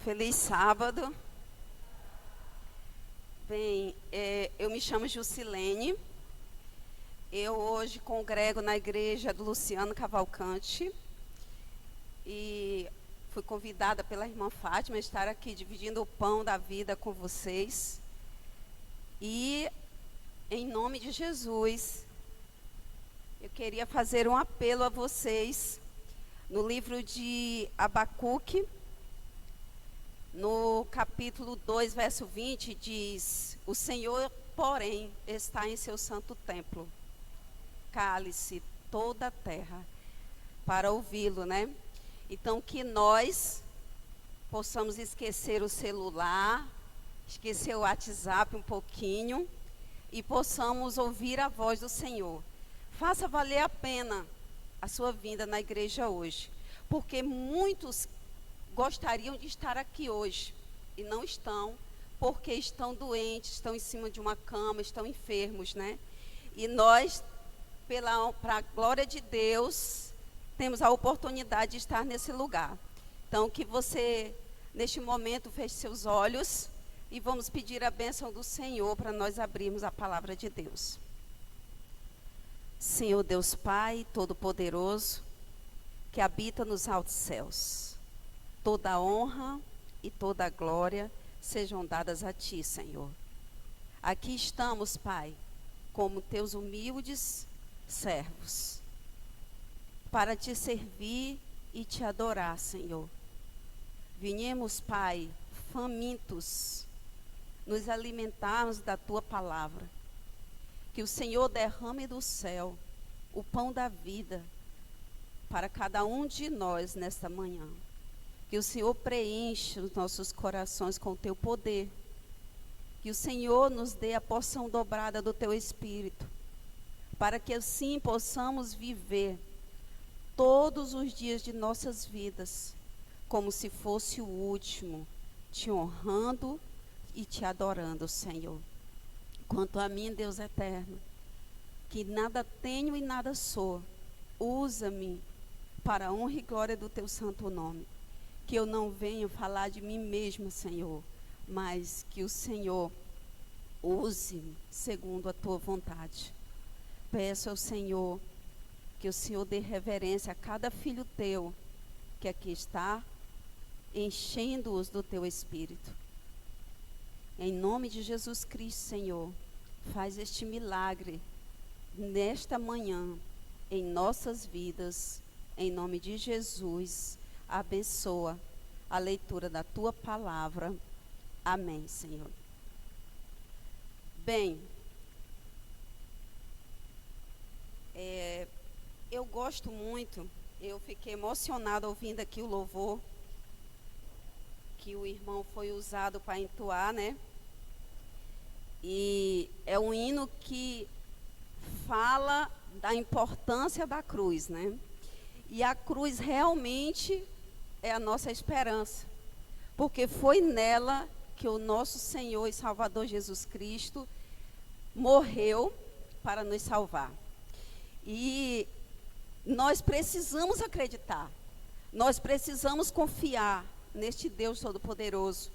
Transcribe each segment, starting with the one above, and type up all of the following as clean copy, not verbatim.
Feliz sábado. Bem, eu me chamo Jusilene. Eu hoje congrego na igreja do Luciano Cavalcante. E fui convidada pela irmã Fátima a estar aqui dividindo o pão da vida com vocês. E, em nome de Jesus, eu queria fazer um apelo a vocês. No livro de Abacuque, no capítulo 2, verso 20, diz: o Senhor, porém, está em seu santo templo. Cale-se toda a terra para ouvi-lo, né? Então, que nós possamos esquecer o celular, esquecer o WhatsApp um pouquinho e possamos ouvir a voz do Senhor. Faça valer a pena a sua vinda na igreja hoje, porque muitos gostariam de estar aqui hoje e não estão, porque estão doentes, estão em cima de uma cama, estão enfermos, né? E nós, para a glória de Deus, temos a oportunidade de estar nesse lugar. Então, que você, neste momento, feche seus olhos e vamos pedir a bênção do Senhor para nós abrirmos a palavra de Deus. Senhor Deus Pai Todo-Poderoso, que habita nos altos céus, toda a honra e toda a glória sejam dadas a Ti, Senhor. Aqui estamos, Pai, como Teus humildes servos, para Te servir e Te adorar, Senhor. Viemos, Pai, famintos, nos alimentarmos da Tua palavra. Que o Senhor derrame do céu o pão da vida para cada um de nós nesta manhã. Que o Senhor preencha os nossos corações com o Teu poder. Que o Senhor nos dê a porção dobrada do Teu Espírito, para que assim possamos viver todos os dias de nossas vidas como se fosse o último, Te honrando e Te adorando, Senhor. Quanto a mim, Deus eterno, que nada tenho e nada sou, usa-me para a honra e glória do Teu santo nome. Que eu não venha falar de mim mesma, Senhor, mas que o Senhor use-me segundo a Tua vontade. Peço ao Senhor que o Senhor dê reverência a cada filho Teu que aqui está, enchendo-os do Teu Espírito. Em nome de Jesus Cristo, Senhor, faz este milagre nesta manhã, em nossas vidas, em nome de Jesus, abençoa a leitura da Tua palavra. Amém, Senhor. Bem, eu gosto muito, eu fiquei emocionada ouvindo aqui o louvor que o irmão foi usado para entoar, né? E é um hino que fala da importância da cruz, né? E a cruz realmente é a nossa esperança, porque foi nela que o nosso Senhor e Salvador Jesus Cristo morreu para nos salvar. E nós precisamos acreditar, nós precisamos confiar neste Deus Todo-Poderoso,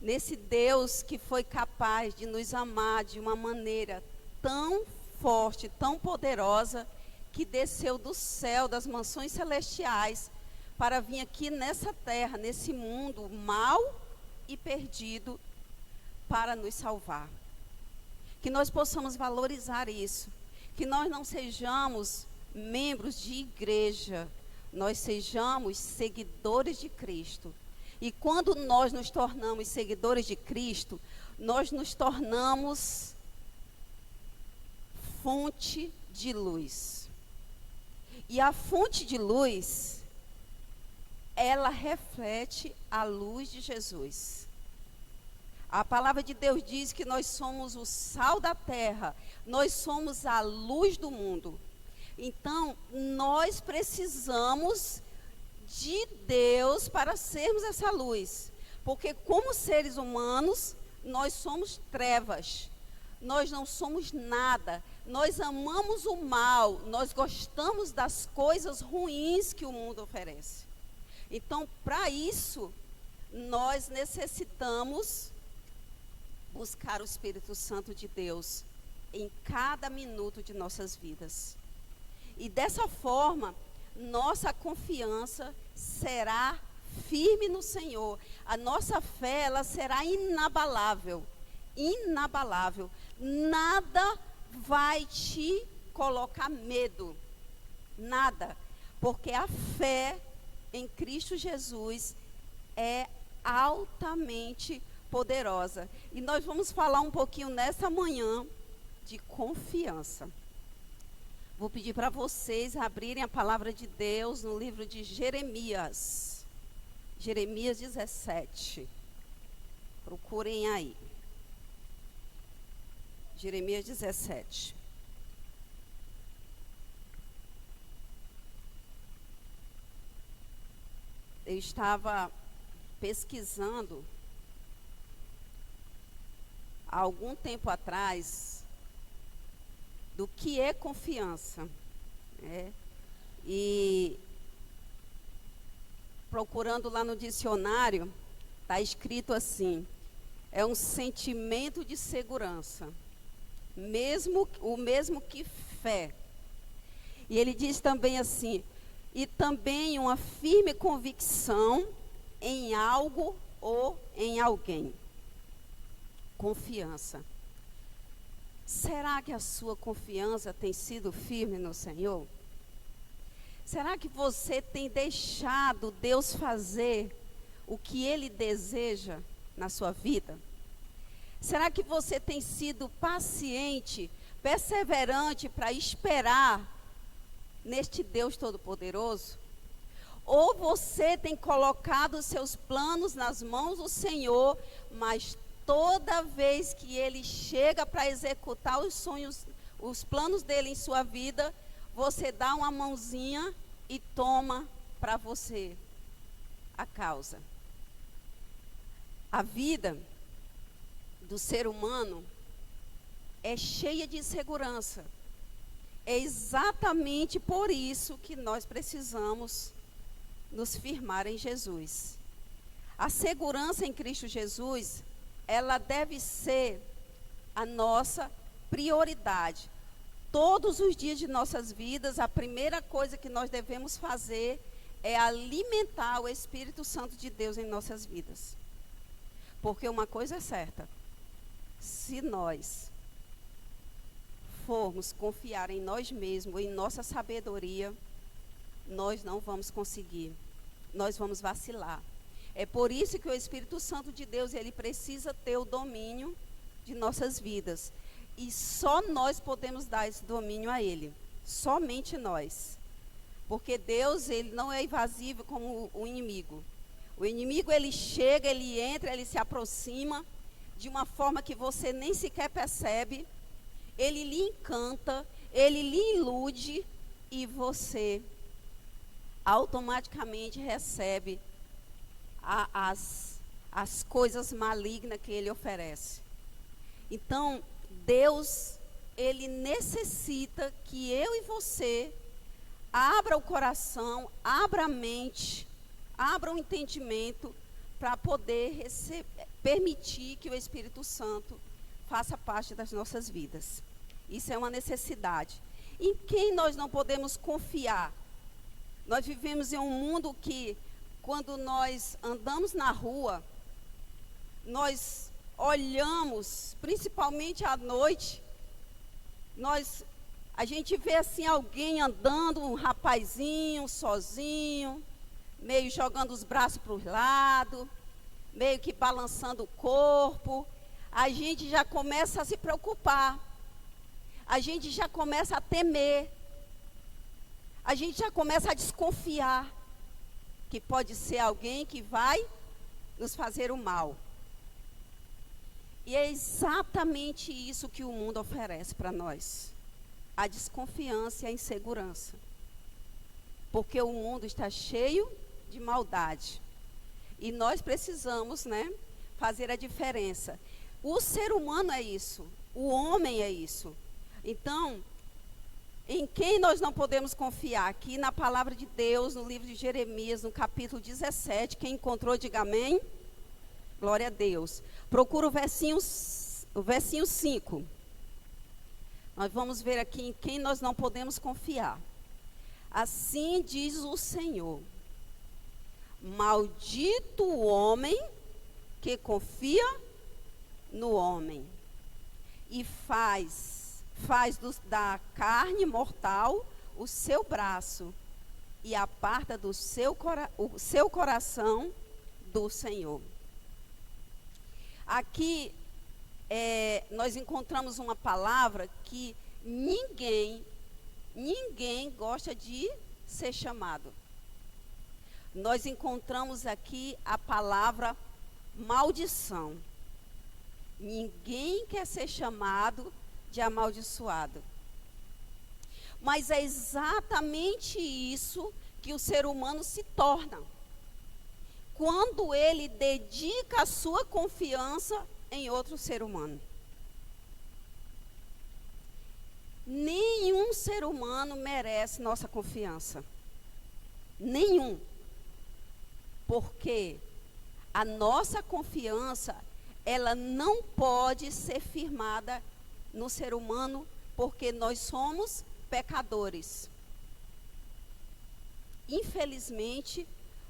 nesse Deus que foi capaz de nos amar de uma maneira tão forte, tão poderosa, que desceu do céu, das mansões celestiais, para vir aqui nessa terra, nesse mundo mau e perdido, para nos salvar. Que nós possamos valorizar isso, que nós não sejamos membros de igreja, nós sejamos seguidores de Cristo. E quando nós nos tornamos seguidores de Cristo, nós nos tornamos fonte de luz. E a fonte de luz, ela reflete a luz de Jesus. A palavra de Deus diz que nós somos o sal da terra, nós somos a luz do mundo. Então, nós precisamos de Deus para sermos essa luz, porque como seres humanos, nós somos trevas, nós não somos nada, nós amamos o mal, nós gostamos das coisas ruins que o mundo oferece. Então, para isso, nós necessitamos buscar o Espírito Santo de Deus em cada minuto de nossas vidas. E dessa forma, nossa confiança será firme no Senhor. A nossa fé, ela será inabalável. Inabalável. Nada vai te colocar medo. Nada. Porque a fé em Cristo Jesus é altamente poderosa. E nós vamos falar um pouquinho nessa manhã de confiança. Vou pedir para vocês abrirem a palavra de Deus no livro de Jeremias. Jeremias 17. Procurem aí. Jeremias 17. Eu estava pesquisando há algum tempo atrás do que é confiança, né? E procurando lá no dicionário, está escrito assim: é um sentimento de segurança, o mesmo que fé. E ele diz também assim, e também uma firme convicção em algo ou em alguém. Confiança. Será que a sua confiança tem sido firme no Senhor? Será que você tem deixado Deus fazer o que Ele deseja na sua vida? Será que você tem sido paciente, perseverante para esperar neste Deus Todo-Poderoso? Ou você tem colocado os seus planos nas mãos do Senhor, mas toda vez que Ele chega para executar os sonhos, os planos dele em sua vida, você dá uma mãozinha e toma para você a causa? A vida do ser humano é cheia de insegurança. É exatamente por isso que nós precisamos nos firmar em Jesus. A segurança em Cristo Jesus, ela deve ser a nossa prioridade. Todos os dias de nossas vidas, a primeira coisa que nós devemos fazer é alimentar o Espírito Santo de Deus em nossas vidas. Porque uma coisa é certa: se nós formos confiar em nós mesmos, em nossa sabedoria, nós não vamos conseguir, nós vamos vacilar. É por isso que o Espírito Santo de Deus, ele precisa ter o domínio de nossas vidas. E só nós podemos dar esse domínio a ele. Somente nós. Porque Deus, ele não é invasivo como o inimigo. O inimigo, ele chega, ele entra, ele se aproxima de uma forma que você nem sequer percebe. Ele lhe encanta, ele lhe ilude e você automaticamente recebe as coisas malignas que ele oferece. Então, Deus, ele necessita que eu e você abra o coração, abra a mente, abra o entendimento para poder permitir que o Espírito Santo faça parte das nossas vidas. Isso é uma necessidade. Em quem nós não podemos confiar? Nós vivemos em um mundo que, quando nós andamos na rua, nós olhamos, principalmente à noite, a gente vê assim alguém andando, um rapazinho, sozinho, meio jogando os braços para os lados, meio que balançando o corpo. A gente já começa a se preocupar, a gente já começa a temer, a gente já começa a desconfiar que pode ser alguém que vai nos fazer o mal. E é exatamente isso que o mundo oferece para nós: a desconfiança e a insegurança. Porque o mundo está cheio de maldade. E nós precisamos, fazer a diferença. O ser humano é isso, o homem é isso. Então, Em quem nós não podemos confiar? Aqui na palavra de Deus, no livro de Jeremias, no capítulo 17, quem encontrou, diga amém. Glória a Deus. Procura o versinho 5. Nós vamos ver aqui em quem nós não podemos confiar. Assim diz o Senhor: maldito o homem que confia no homem e faz da carne mortal o seu braço e aparta do o seu coração do Senhor. Aqui nós encontramos uma palavra que ninguém gosta de ser chamado. Nós encontramos aqui a palavra maldição. Ninguém quer ser chamado de amaldiçoado. Mas é exatamente isso que o ser humano se torna quando ele dedica a sua confiança em outro ser humano. Nenhum ser humano merece nossa confiança. Nenhum. Porque a nossa confiança, ela não pode ser firmada no ser humano, porque nós somos pecadores. Infelizmente,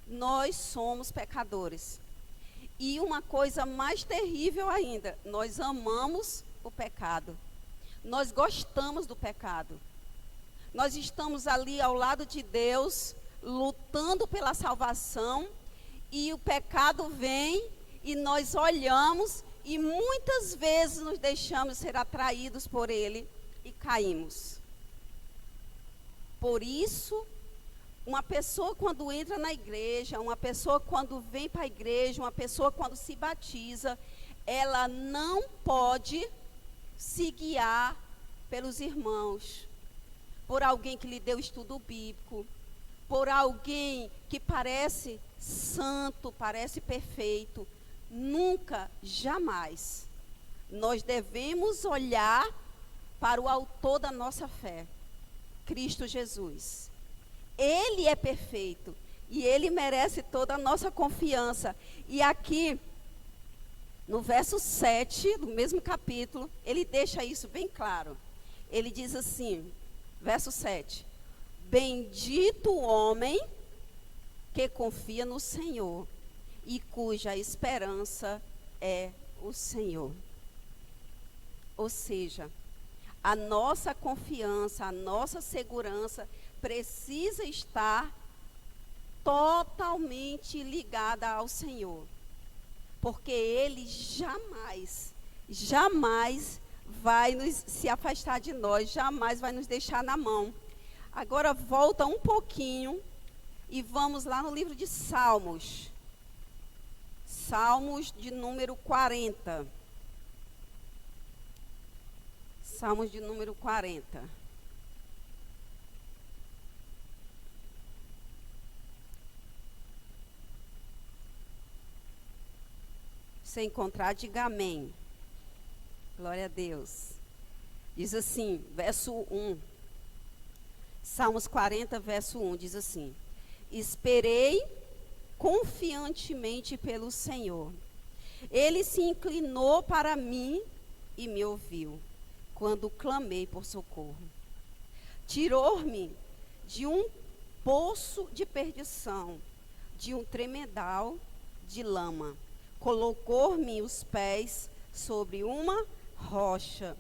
nós somos pecadores. E uma coisa mais terrível ainda, nós amamos o pecado. Nós gostamos do pecado. Nós estamos ali ao lado de Deus, lutando pela salvação, e o pecado vem e nós olhamos e muitas vezes nos deixamos ser atraídos por ele e caímos. Por isso, uma pessoa quando entra na igreja, uma pessoa quando vem para a igreja, uma pessoa quando se batiza, ela não pode se guiar pelos irmãos, por alguém que lhe deu estudo bíblico, por alguém que parece santo, parece perfeito. Nunca, jamais. Nós devemos olhar para o autor da nossa fé, Cristo Jesus. Ele é perfeito e ele merece toda a nossa confiança. E aqui, no verso 7 do mesmo capítulo, ele deixa isso bem claro. Ele diz assim, verso 7: bendito o homem que confia no Senhor e cuja esperança é o Senhor. Ou seja, a nossa confiança, a nossa segurança precisa estar totalmente ligada ao Senhor. Porque Ele jamais vai se afastar de nós, jamais vai nos deixar na mão. Agora volta um pouquinho e vamos lá no livro de Salmos. Salmos de número 40. Salmos de número 40. Se encontrar, diga amém. Glória a Deus. Diz assim, verso 1. Salmos 40, verso 1, diz assim: esperei confiantemente pelo Senhor. Ele se inclinou para mim e me ouviu, quando clamei por socorro. Tirou-me de um poço de perdição, de um tremedal de lama. Colocou-me os pés sobre uma rocha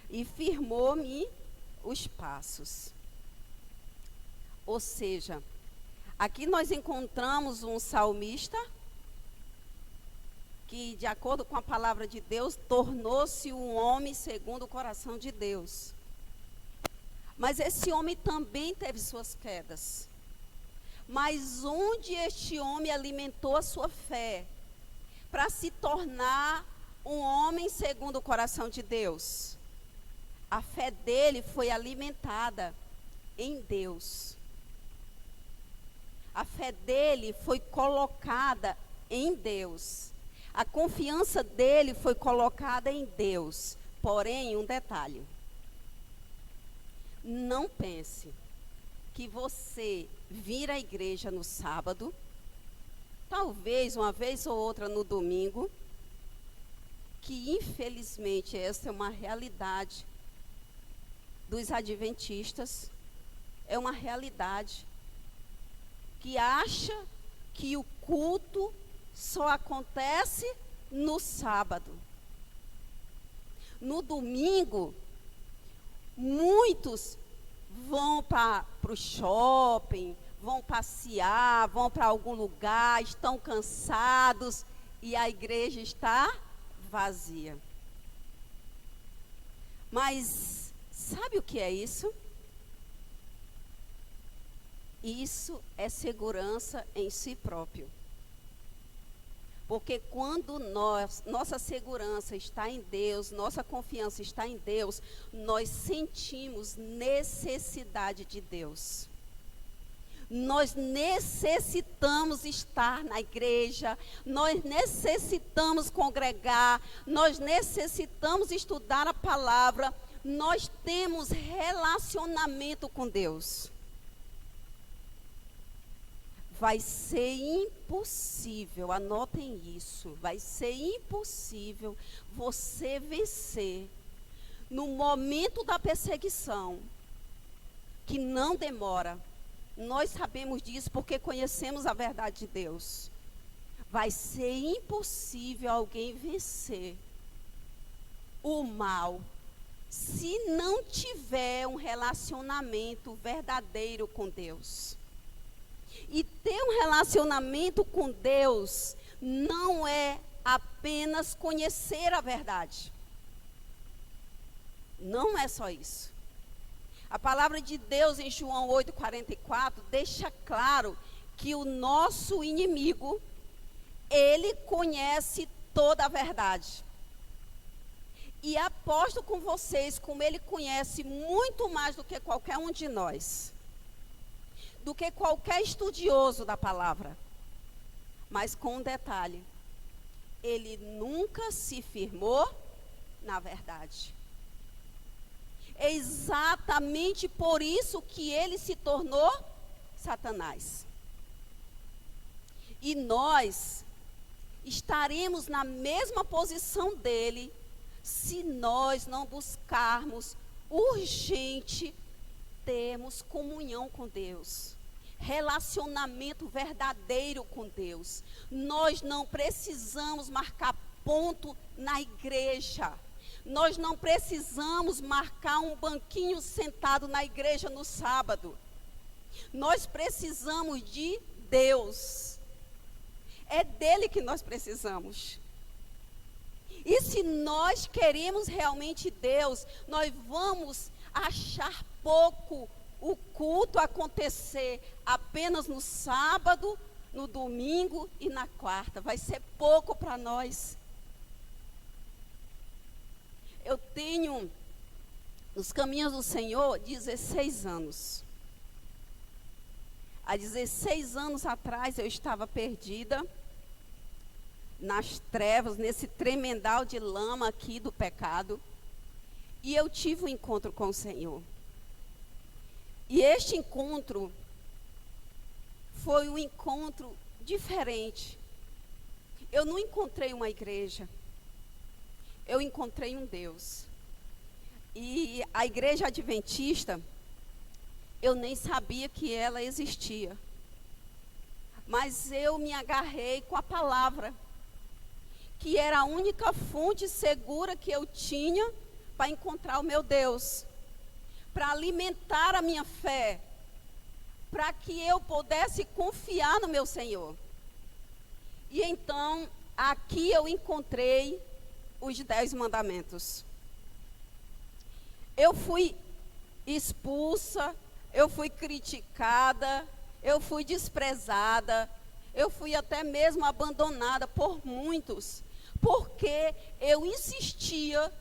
e firmou-me os passos. Ou seja, aqui nós encontramos um salmista que, de acordo com a palavra de Deus, tornou-se um homem segundo o coração de Deus. Mas esse homem também teve suas quedas. Mas onde este homem alimentou a sua fé para se tornar um homem segundo o coração de Deus? A fé dele foi alimentada em Deus. A fé dele foi colocada em Deus. A confiança dele foi colocada em Deus. Porém, um detalhe: Não pense que você vir à igreja no sábado, talvez uma vez ou outra no domingo, que infelizmente essa é uma realidade dos adventistas, é uma realidade que acha que o culto só acontece no sábado. No domingo, muitos vão para o shopping, vão passear, vão para algum lugar, estão cansados e a igreja está vazia. Mas sabe o que é isso? Isso é segurança em si próprio. Porque quando nossa segurança está em Deus, nossa confiança está em Deus, nós sentimos necessidade de Deus. Nós necessitamos estar na igreja, nós necessitamos congregar, nós necessitamos estudar a palavra, nós temos relacionamento com Deus. Vai ser impossível, anotem isso, vai ser impossível você vencer no momento da perseguição, que não demora. Nós sabemos disso porque conhecemos a verdade de Deus. Vai ser impossível alguém vencer o mal se não tiver um relacionamento verdadeiro com Deus. E ter um relacionamento com Deus não é apenas conhecer a verdade. Não é só isso. A palavra de Deus em João 8,44 deixa claro que o nosso inimigo, ele conhece toda a verdade. E aposto com vocês como ele conhece muito mais do que qualquer um de nós. Do que qualquer estudioso da palavra. Mas com um detalhe, ele nunca se firmou na verdade. É exatamente por isso que ele se tornou Satanás. E nós estaremos na mesma posição dele se nós não buscarmos urgente termos comunhão com Deus, relacionamento verdadeiro com Deus. Nós não precisamos marcar ponto na igreja. Nós não precisamos marcar um banquinho sentado na igreja no sábado. Nós precisamos de Deus. É dele que nós precisamos. E se nós queremos realmente Deus, nós vamos achar pouco o culto acontecer apenas no sábado, no domingo e na quarta. Vai ser pouco para nós. Eu tenho, nos caminhos do Senhor, 16 anos. Há 16 anos atrás eu estava perdida nas trevas, nesse tremendal de lama aqui do pecado. E eu tive um encontro com o Senhor. E este encontro foi um encontro diferente. Eu não encontrei uma igreja. Eu encontrei um Deus. E a igreja adventista, eu nem sabia que ela existia. Mas eu me agarrei com a palavra, que era a única fonte segura que eu tinha para encontrar o meu Deus, para alimentar a minha fé, para que eu pudesse confiar no meu Senhor. E então, aqui eu encontrei os 10 mandamentos. Eu fui expulsa, eu fui criticada, eu fui desprezada, eu fui até mesmo abandonada por muitos, porque eu insistia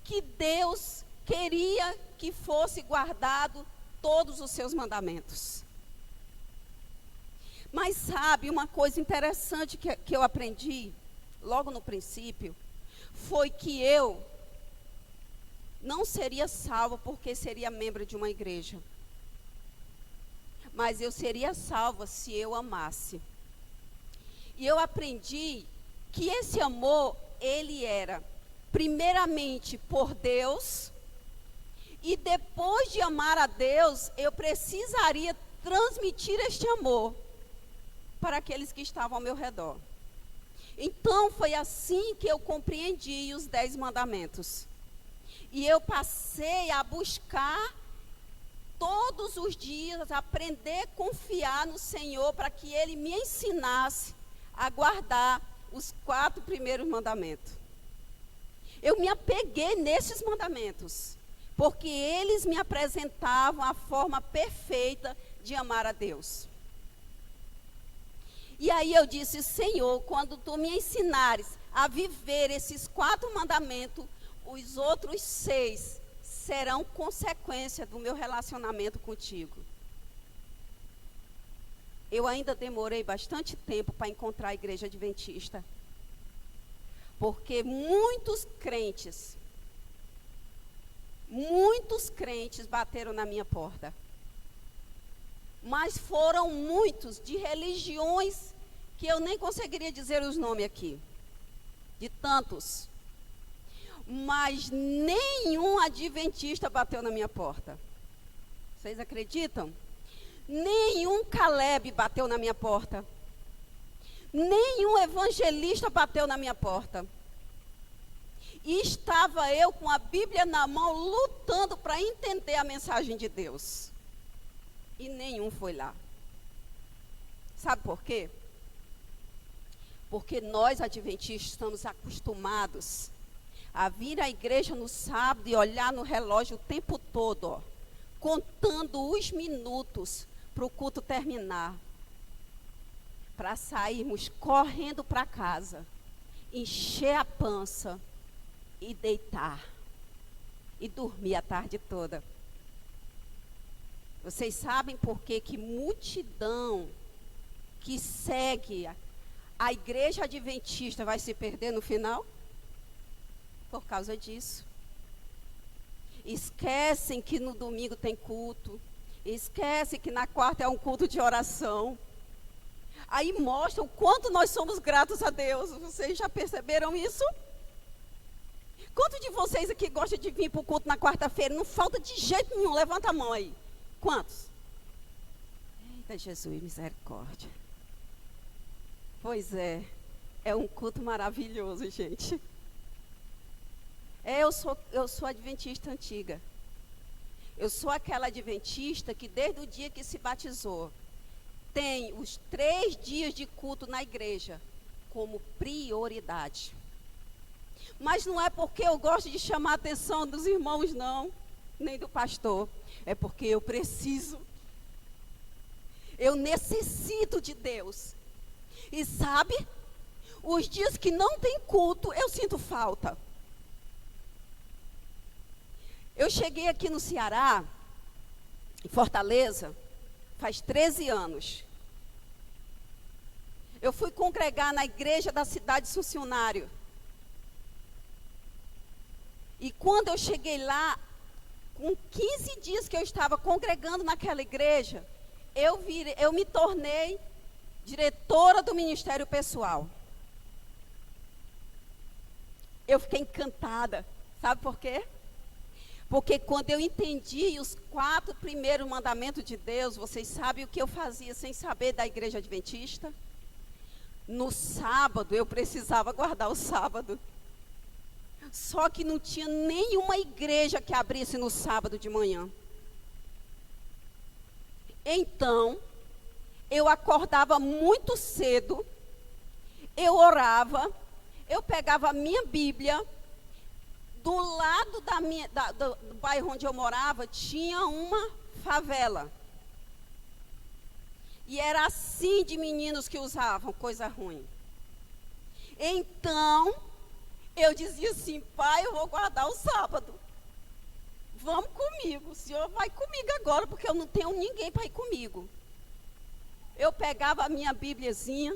que Deus queria que fosse guardado todos os seus mandamentos. Mas sabe, uma coisa interessante que eu aprendi logo no princípio, foi que eu não seria salvo porque seria membro de uma igreja. Mas eu seria salva se eu amasse. E eu aprendi que esse amor, ele era primeiramente por Deus, e depois de amar a Deus, eu precisaria transmitir este amor para aqueles que estavam ao meu redor. Então foi assim que eu compreendi os 10 mandamentos. E eu passei a buscar todos os dias, aprender a confiar no Senhor para que Ele me ensinasse a guardar os 4 primeiros mandamentos. Eu me apeguei nesses mandamentos, porque eles me apresentavam a forma perfeita de amar a Deus. E aí eu disse: Senhor, quando Tu me ensinares a viver esses 4 mandamentos, os outros 6 serão consequência do meu relacionamento contigo. Eu ainda demorei bastante tempo para encontrar a igreja adventista, porque muitos crentes bateram na minha porta. Mas foram muitos de religiões que eu nem conseguiria dizer os nomes aqui, de tantos. Mas nenhum adventista bateu na minha porta. Vocês acreditam? Nenhum Caleb bateu na minha porta. Nenhum evangelista bateu na minha porta. E estava eu com a Bíblia na mão, lutando para entender a mensagem de Deus. E nenhum foi lá. Sabe por quê? Porque nós adventistas estamos acostumados a vir à igreja no sábado e olhar no relógio o tempo todo, ó, contando os minutos para o culto terminar, para sairmos correndo para casa, encher a pança e deitar e dormir a tarde toda. Vocês sabem por que multidão que segue a igreja adventista vai se perder no final? Por causa disso. Esquecem que no domingo tem culto. Esquecem que na quarta é um culto de oração. Aí mostram o quanto nós somos gratos a Deus. Vocês já perceberam isso? Quantos de vocês aqui gostam de vir para o culto na quarta-feira? Não falta de jeito nenhum. Levanta a mão aí. Quantos? Eita, Jesus, misericórdia. Pois é um culto maravilhoso, gente. Eu sou adventista antiga. Eu sou aquela adventista que desde o dia que se batizou, tem os 3 dias de culto na igreja como prioridade. Mas não é porque eu gosto de chamar a atenção dos irmãos, não, nem do pastor. É porque eu preciso. Eu necessito de Deus. E sabe, os dias que não tem culto, eu sinto falta. Eu cheguei aqui no Ceará, em Fortaleza, faz 13 anos. Eu fui congregar na igreja da cidade de Funcionário. E quando eu cheguei lá, com 15 dias que eu estava congregando naquela igreja, eu me tornei diretora do Ministério Pessoal. Eu fiquei encantada. Sabe por quê? Porque quando eu entendi os 4 primeiros mandamentos de Deus, vocês sabem o que eu fazia sem saber da igreja adventista? No sábado, eu precisava guardar o sábado. Só que não tinha nenhuma igreja que abrisse no sábado de manhã. Então, eu acordava muito cedo, eu orava, eu pegava a minha Bíblia. Do lado do bairro onde eu morava, tinha uma favela. E era assim de meninos que usavam coisa ruim. Então, eu dizia assim: pai, eu vou guardar o sábado. Vamos comigo, o senhor vai comigo agora, porque eu não tenho ninguém para ir comigo. Eu pegava a minha Bíbliazinha,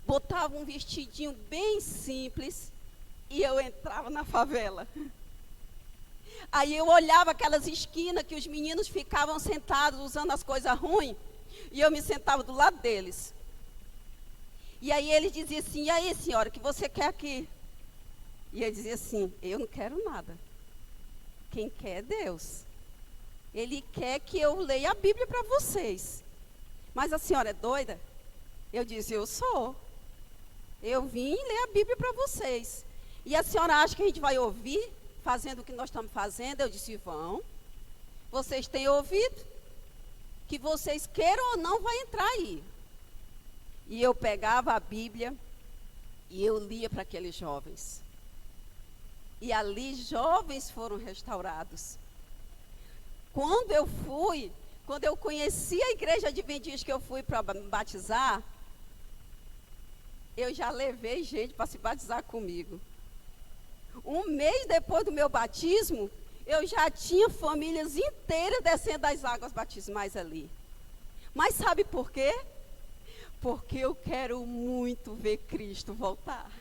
botava um vestidinho bem simples, e eu entrava na favela. Aí eu olhava aquelas esquinas que os meninos ficavam sentados usando as coisas ruins, e eu me sentava do lado deles. E aí eles diziam assim: e aí, senhora, o que você quer aqui? E eu dizia assim: eu não quero nada. Quem quer é Deus. Ele quer que eu leia a Bíblia para vocês. Mas a senhora é doida? Eu disse: eu sou. Eu vim ler a Bíblia para vocês. E a senhora acha que a gente vai ouvir fazendo o que nós estamos fazendo? Eu disse: vão. Vocês têm ouvido? Que vocês queiram ou não, vai entrar aí. E eu pegava a Bíblia e eu lia para aqueles jovens. E ali jovens foram restaurados. Quando eu conheci a igreja adventista que eu fui para me batizar, eu já levei gente para se batizar comigo. Um mês depois do meu batismo, eu já tinha famílias inteiras descendo das águas batismais ali. Mas sabe por quê? Porque eu quero muito ver Cristo voltar.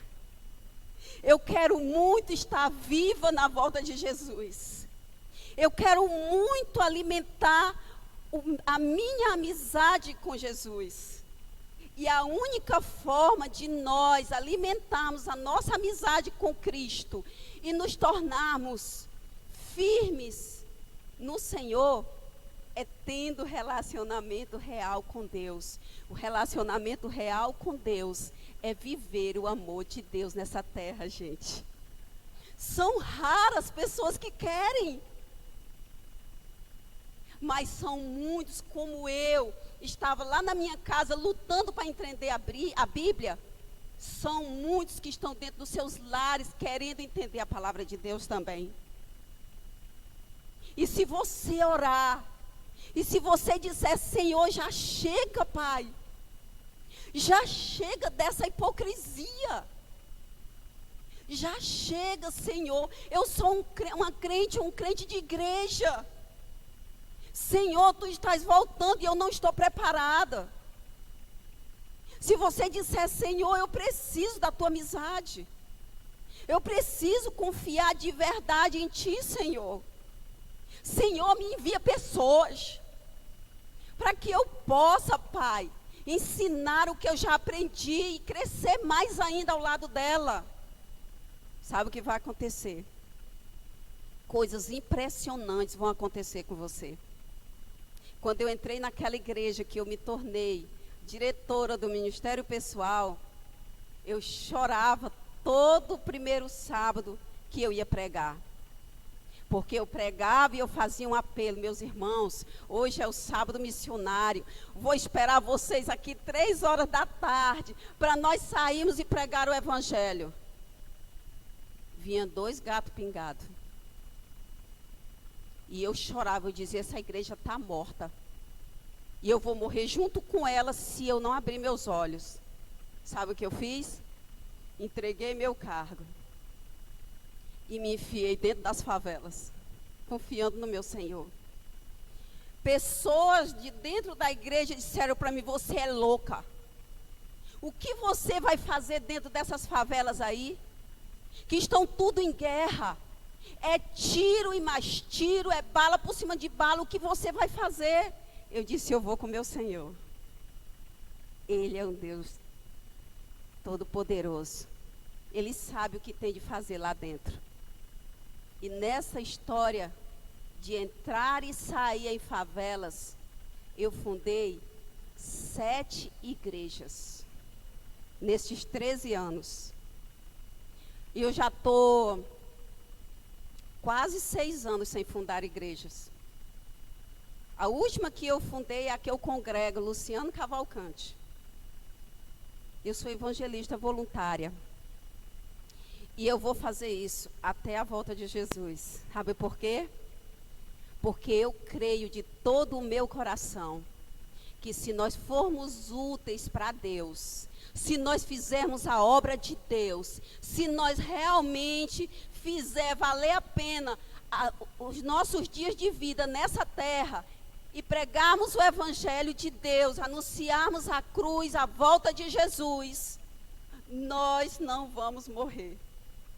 Eu quero muito estar viva na volta de Jesus. Eu quero muito alimentar a minha amizade com Jesus. E a única forma de nós alimentarmos a nossa amizade com Cristo e nos tornarmos firmes no Senhor é tendo relacionamento real com Deus. O relacionamento real com Deus é viver o amor de Deus nessa terra, gente. São raras pessoas que querem. Mas são muitos, como eu, estava lá na minha casa lutando para entender a Bíblia. São muitos que estão dentro dos seus lares querendo entender a palavra de Deus também. E se você orar, e se você disser: Senhor, já chega, Pai. Já chega dessa hipocrisia. Já chega, Senhor. Eu sou um crente de igreja. Senhor, tu estás voltando e eu não estou preparada. Se você disser: Senhor, eu preciso da tua amizade. Eu preciso confiar de verdade em ti, Senhor. Senhor, me envia pessoas para que eu possa, Pai, ensinar o que eu já aprendi e crescer mais ainda ao lado dela. Sabe o que vai acontecer? Coisas impressionantes vão acontecer com você. Quando eu entrei naquela igreja que eu me tornei diretora do ministério pessoal, eu chorava todo o primeiro sábado que eu ia pregar. Porque eu pregava e eu fazia um apelo: meus irmãos, hoje é o sábado missionário, vou esperar vocês aqui 3 horas da tarde, para nós sairmos e pregar o evangelho. Vinha 2 gatos pingados. E eu chorava, eu dizia: essa igreja está morta. E eu vou morrer junto com ela se eu não abrir meus olhos. Sabe o que eu fiz? Entreguei meu cargo. E me enfiei dentro das favelas, confiando no meu Senhor. Pessoas de dentro da igreja disseram para mim: você é louca. O que você vai fazer dentro dessas favelas aí? Que estão tudo em guerra. É tiro e mais tiro, é bala por cima de bala. O que você vai fazer? Eu disse: eu vou com meu Senhor. Ele é um Deus todo-poderoso. Ele sabe o que tem de fazer lá dentro. E nessa história de entrar e sair em favelas, eu fundei 7 igrejas nesses 13 anos. E eu já estou quase 6 anos sem fundar igrejas. A última que eu fundei é a que eu congrego, Luciano Cavalcante. Eu sou evangelista voluntária. E eu vou fazer isso até a volta de Jesus. Sabe por quê? Porque eu creio de todo o meu coração que se nós formos úteis para Deus, se nós fizermos a obra de Deus, se nós realmente fizer valer a pena os nossos dias de vida nessa terra e pregarmos o evangelho de Deus, anunciarmos a cruz, a volta de Jesus, nós não vamos morrer.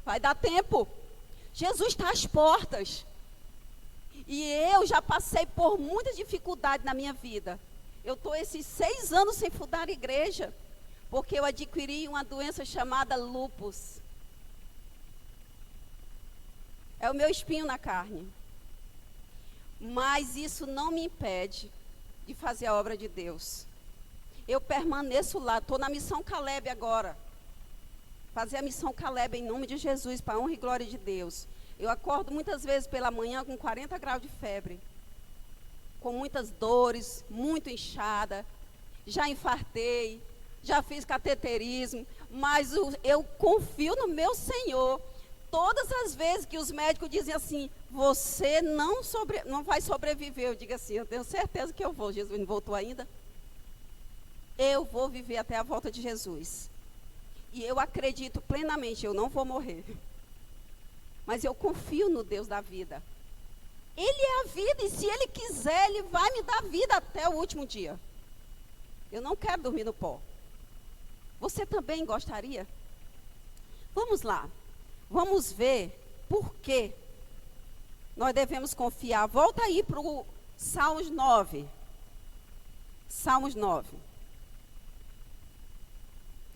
Vai dar tempo. Jesus está às portas. E eu já passei por muita dificuldade na minha vida. Eu estou esses 6 anos sem fundar igreja, porque eu adquiri uma doença chamada lúpus. É o meu espinho na carne. Mas isso não me impede de fazer a obra de Deus. Eu permaneço lá, estou na missão Caleb agora. Fazer a missão Caleb em nome de Jesus, para a honra e glória de Deus. Eu acordo muitas vezes pela manhã com 40 graus de febre, com muitas dores, muito inchada, já infartei, já fiz cateterismo, mas eu confio no meu Senhor. Todas as vezes que os médicos dizem assim, você não vai sobreviver, eu digo assim, eu tenho certeza que eu vou. Jesus não voltou ainda? Eu vou viver até a volta de Jesus. E eu acredito plenamente, eu não vou morrer. Mas eu confio no Deus da vida. Ele é a vida, e se Ele quiser, Ele vai me dar vida até o último dia. Eu não quero dormir no pó. Você também gostaria? Vamos lá. Vamos ver por que nós devemos confiar. Volta aí para o Salmos 9. Salmos 9.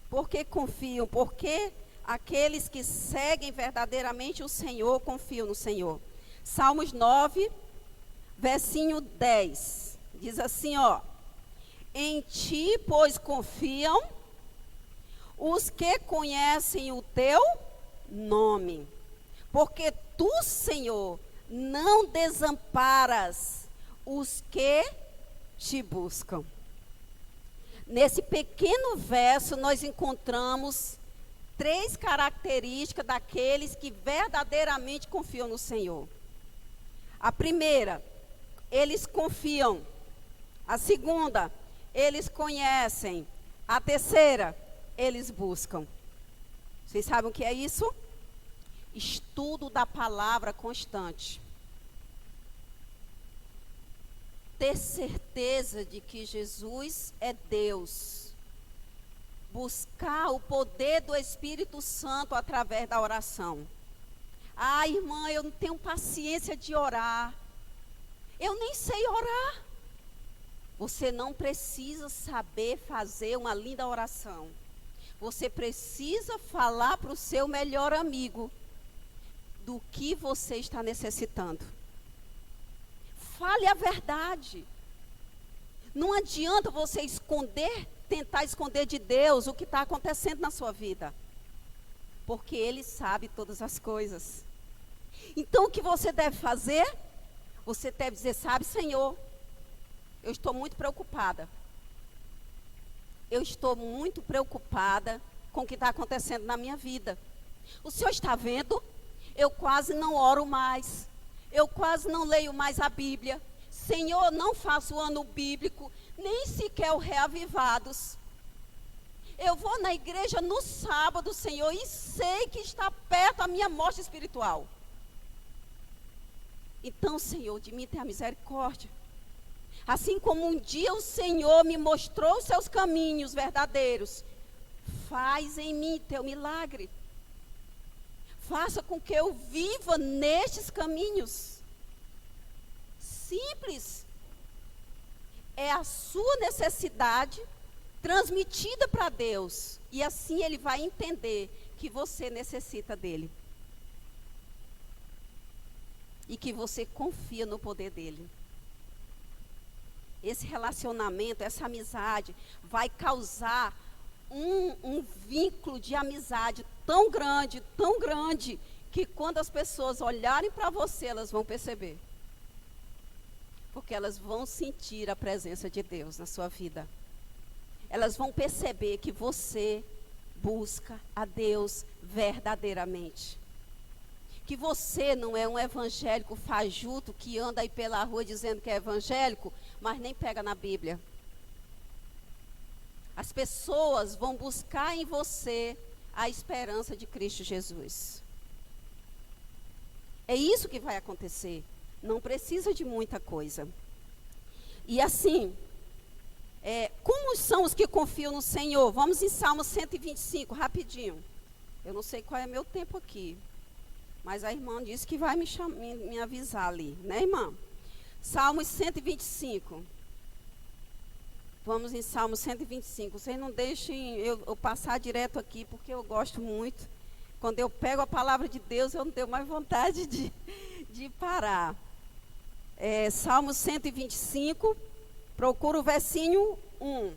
Por que confiam? Porque aqueles que seguem verdadeiramente o Senhor confiam no Senhor. Salmos 9, versinho 10. Diz assim, ó. Em ti, pois, confiam os que conhecem o teu nome. Porque tu, Senhor, não desamparas os que te buscam. Nesse pequeno verso, nós encontramos 3 características daqueles que verdadeiramente confiam no Senhor. A primeira, eles confiam. A segunda, eles conhecem. A terceira, eles buscam. Vocês sabem o que é isso? Estudo da palavra constante. Ter certeza de que Jesus é Deus. Buscar o poder do Espírito Santo através da oração. Ah, irmã, eu não tenho paciência de orar. Eu nem sei orar. Você não precisa saber fazer uma linda oração. Você precisa falar para o seu melhor amigo do que você está necessitando. Fale a verdade. Não adianta você tentar esconder de Deus o que está acontecendo na sua vida. Porque Ele sabe todas as coisas. Então o que você deve fazer? Você deve dizer, sabe, Senhor, eu estou muito preocupada. Eu estou muito preocupada com o que está acontecendo na minha vida. O Senhor está vendo? Eu quase não oro mais. Eu quase não leio mais a Bíblia. Senhor, não faço o ano bíblico, nem sequer o Reavivados. Eu vou na igreja no sábado, Senhor, e sei que está perto a minha morte espiritual. Então, Senhor, de mim tenha misericórdia. Assim como um dia o Senhor me mostrou os seus caminhos verdadeiros, faz em mim teu milagre. Faça com que eu viva nestes caminhos. Simples. É a sua necessidade transmitida para Deus. E assim Ele vai entender que você necessita dEle. E que você confia no poder dEle. Esse relacionamento, essa amizade, vai causar um vínculo de amizade tão grande, que quando as pessoas olharem para você, elas vão perceber. Porque elas vão sentir a presença de Deus na sua vida. Elas vão perceber que você busca a Deus verdadeiramente. Que você não é um evangélico fajuto que anda aí pela rua dizendo que é evangélico, mas nem pega na Bíblia. As pessoas vão buscar em você a esperança de Cristo Jesus. É isso que vai acontecer. Não precisa de muita coisa. E assim, como são os que confiam no Senhor? Vamos em Salmo 125, rapidinho. Eu não sei qual é meu tempo aqui. Mas a irmã disse que vai me avisar ali, né, irmã? Salmos 125. Vamos em Salmos 125. Vocês não deixem eu passar direto aqui, porque eu gosto muito. Quando eu pego a palavra de Deus, eu não tenho mais vontade de parar. Salmos 125, procura o versinho 1.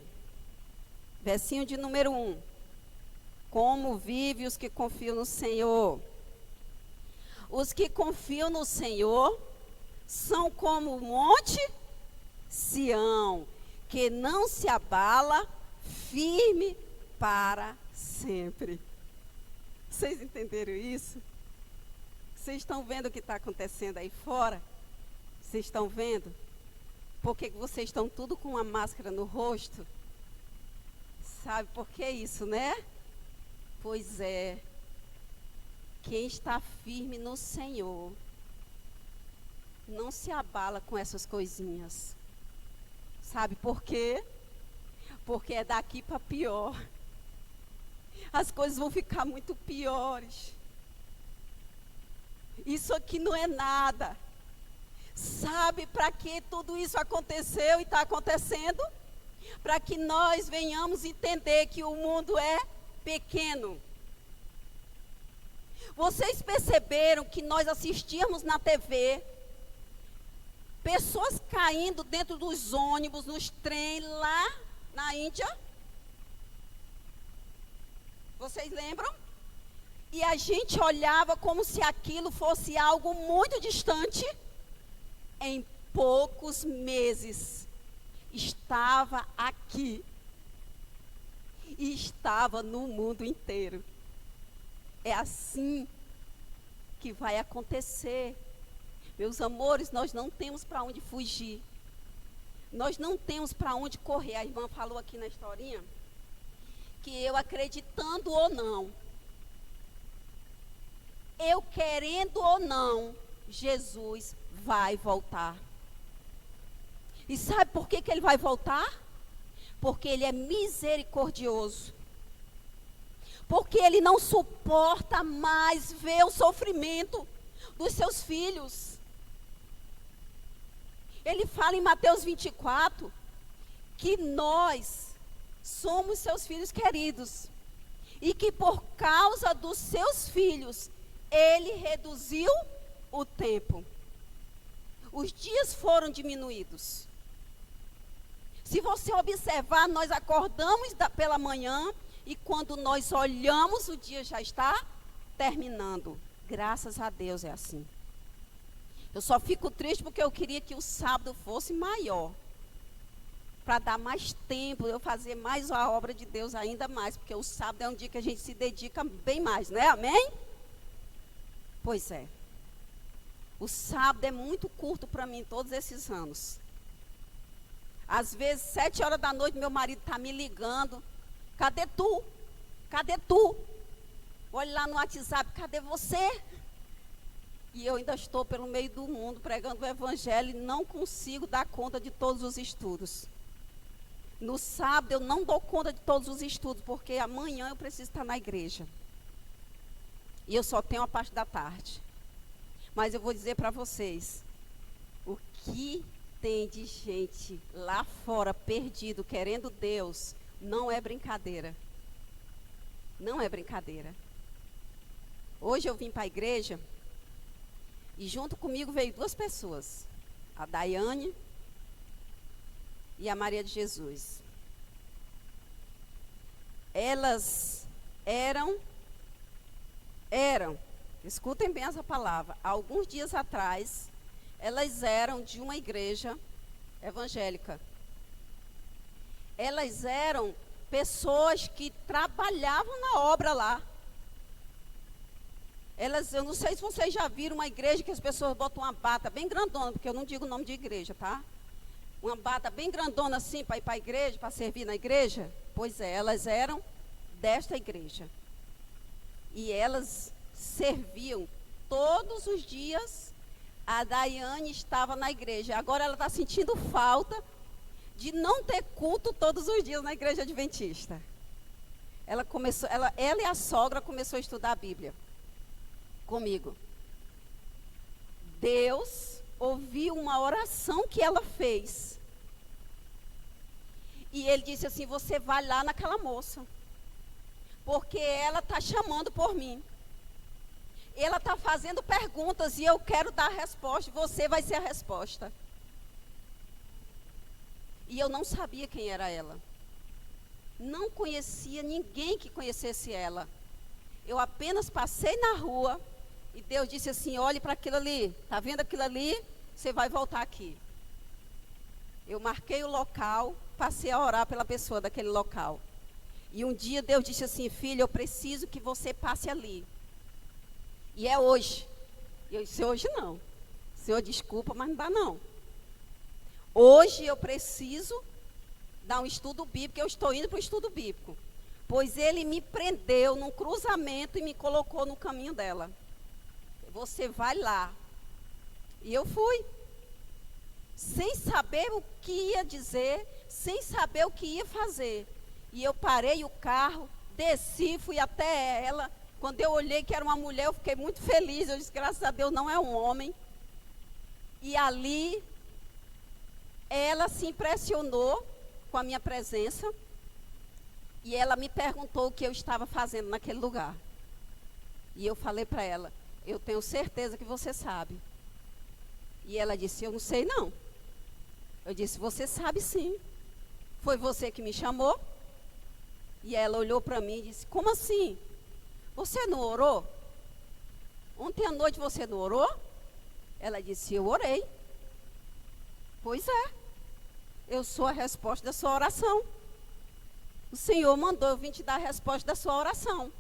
Versinho de número 1. Como vivem os que confiam no Senhor? Os que confiam no Senhor são como o monte Sião, que não se abala, firme para sempre. Vocês entenderam isso? Vocês estão vendo o que está acontecendo aí fora? Vocês estão vendo? Porque vocês estão tudo com uma máscara no rosto? Sabe por que isso, né? Pois é. Quem está firme no Senhor não se abala com essas coisinhas. Sabe por quê? Porque é daqui para pior. As coisas vão ficar muito piores. Isso aqui não é nada. Sabe para que tudo isso aconteceu e está acontecendo? Para que nós venhamos entender que o mundo é pequeno. Vocês perceberam que nós assistíamos na TV pessoas caindo dentro dos ônibus, nos trens lá na Índia? Vocês lembram? E a gente olhava como se aquilo fosse algo muito distante. Em poucos meses, estava aqui. E estava no mundo inteiro. É assim que vai acontecer. Meus amores, nós não temos para onde fugir. Nós não temos para onde correr. A irmã falou aqui na historinha que eu acreditando ou não, eu querendo ou não, Jesus vai voltar. E sabe por que ele vai voltar? Porque ele é misericordioso. Porque ele não suporta mais ver o sofrimento dos seus filhos. Ele fala em Mateus 24 que nós somos seus filhos queridos e que por causa dos seus filhos ele reduziu o tempo. Os dias foram diminuídos. Se você observar, nós acordamos pela manhã e quando nós olhamos, o dia já está terminando. Graças a Deus é assim. Eu só fico triste porque eu queria que o sábado fosse maior. Para dar mais tempo, eu fazer mais a obra de Deus ainda mais. Porque o sábado é um dia que a gente se dedica bem mais, né? Amém? Pois é. O sábado é muito curto para mim todos esses anos. Às vezes, 7 horas da noite, meu marido está me ligando. Cadê tu? Cadê tu? Olhe lá no WhatsApp, cadê você? E eu ainda estou pelo meio do mundo pregando o evangelho e não consigo dar conta de todos os estudos. No sábado eu não dou conta de todos os estudos, porque amanhã eu preciso estar na igreja. E eu só tenho a parte da tarde. Mas eu vou dizer para vocês, o que tem de gente lá fora perdido, querendo Deus, não é brincadeira. Não é brincadeira. Hoje eu vim para a igreja e junto comigo veio 2 pessoas. A Daiane e a Maria de Jesus. Elas eram, escutem bem essa palavra, alguns dias atrás, elas eram de uma igreja evangélica. Elas eram pessoas que trabalhavam na obra lá. Eu não sei se vocês já viram uma igreja que as pessoas botam uma bata bem grandona, porque eu não digo o nome de igreja, tá? Uma bata bem grandona assim para ir para a igreja, para servir na igreja. Pois é, elas eram desta igreja. E elas serviam todos os dias. A Daiane estava na igreja. Agora ela está sentindo falta de não ter culto todos os dias na igreja adventista. Ela e a sogra começou a estudar a Bíblia comigo. Deus ouviu uma oração que ela fez. E ele disse assim: você vai lá naquela moça, porque ela está chamando por mim. Ela está fazendo perguntas e eu quero dar a resposta. Você vai ser a resposta. E eu não sabia quem era ela. Não conhecia ninguém que conhecesse ela. Eu apenas passei na rua e Deus disse assim: olhe para aquilo ali. Está vendo aquilo ali? Você vai voltar aqui. Eu marquei o local, passei a orar pela pessoa daquele local. E um dia Deus disse assim: filha, eu preciso que você passe ali. E é hoje. E eu disse: hoje não. Senhor, desculpa, mas não dá não. Hoje eu preciso dar um estudo bíblico, eu estou indo para o estudo bíblico. Pois ele me prendeu num cruzamento e me colocou no caminho dela. Você vai lá. E eu fui. Sem saber o que ia dizer, sem saber o que ia fazer. E eu parei o carro, desci, fui até ela. Quando eu olhei que era uma mulher, eu fiquei muito feliz. Eu disse: graças a Deus, não é um homem. E ali, ela se impressionou com a minha presença. E ela me perguntou o que eu estava fazendo naquele lugar. E eu falei para ela: eu tenho certeza que você sabe. E ela disse: eu não sei não. Eu disse: você sabe sim. Foi você que me chamou? E ela olhou para mim e disse: como assim? Você não orou? Ontem à noite você não orou? Ela disse: eu orei. Pois é. Eu sou a resposta da sua oração. O Senhor mandou eu vir te dar a resposta da sua oração.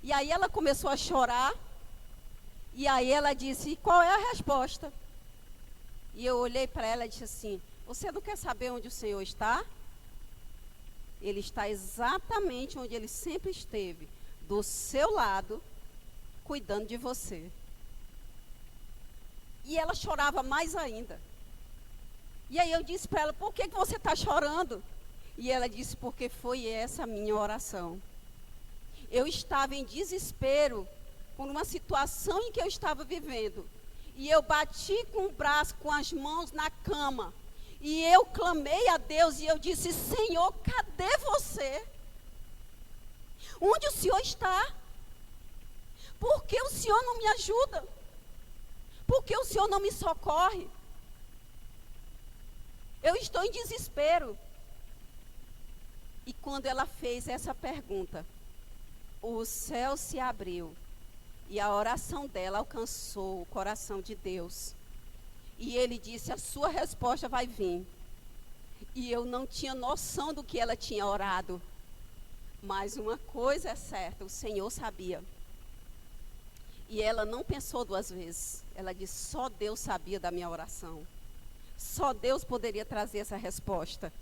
E aí ela começou a chorar. E aí ela disse: qual é a resposta? E eu olhei para ela e disse assim: você não quer saber onde o Senhor está? Ele está exatamente onde ele sempre esteve, do seu lado, cuidando de você. E ela chorava mais ainda. E aí eu disse para ela: por que você está chorando? E ela disse: porque foi essa a minha oração. Eu estava em desespero por uma situação em que eu estava vivendo. E eu bati com o braço, com as mãos na cama. E eu clamei a Deus e eu disse: Senhor, cadê você? Onde o Senhor está? Por que o Senhor não me ajuda? Por que o Senhor não me socorre? Eu estou em desespero. E quando ela fez essa pergunta, o céu se abriu. E a oração dela alcançou o coração de Deus. E ele disse: a sua resposta vai vir. E eu não tinha noção do que ela tinha orado. Mas uma coisa é certa, o Senhor sabia. E ela não pensou duas vezes. Ela disse: só Deus sabia da minha oração. Só Deus poderia trazer essa resposta.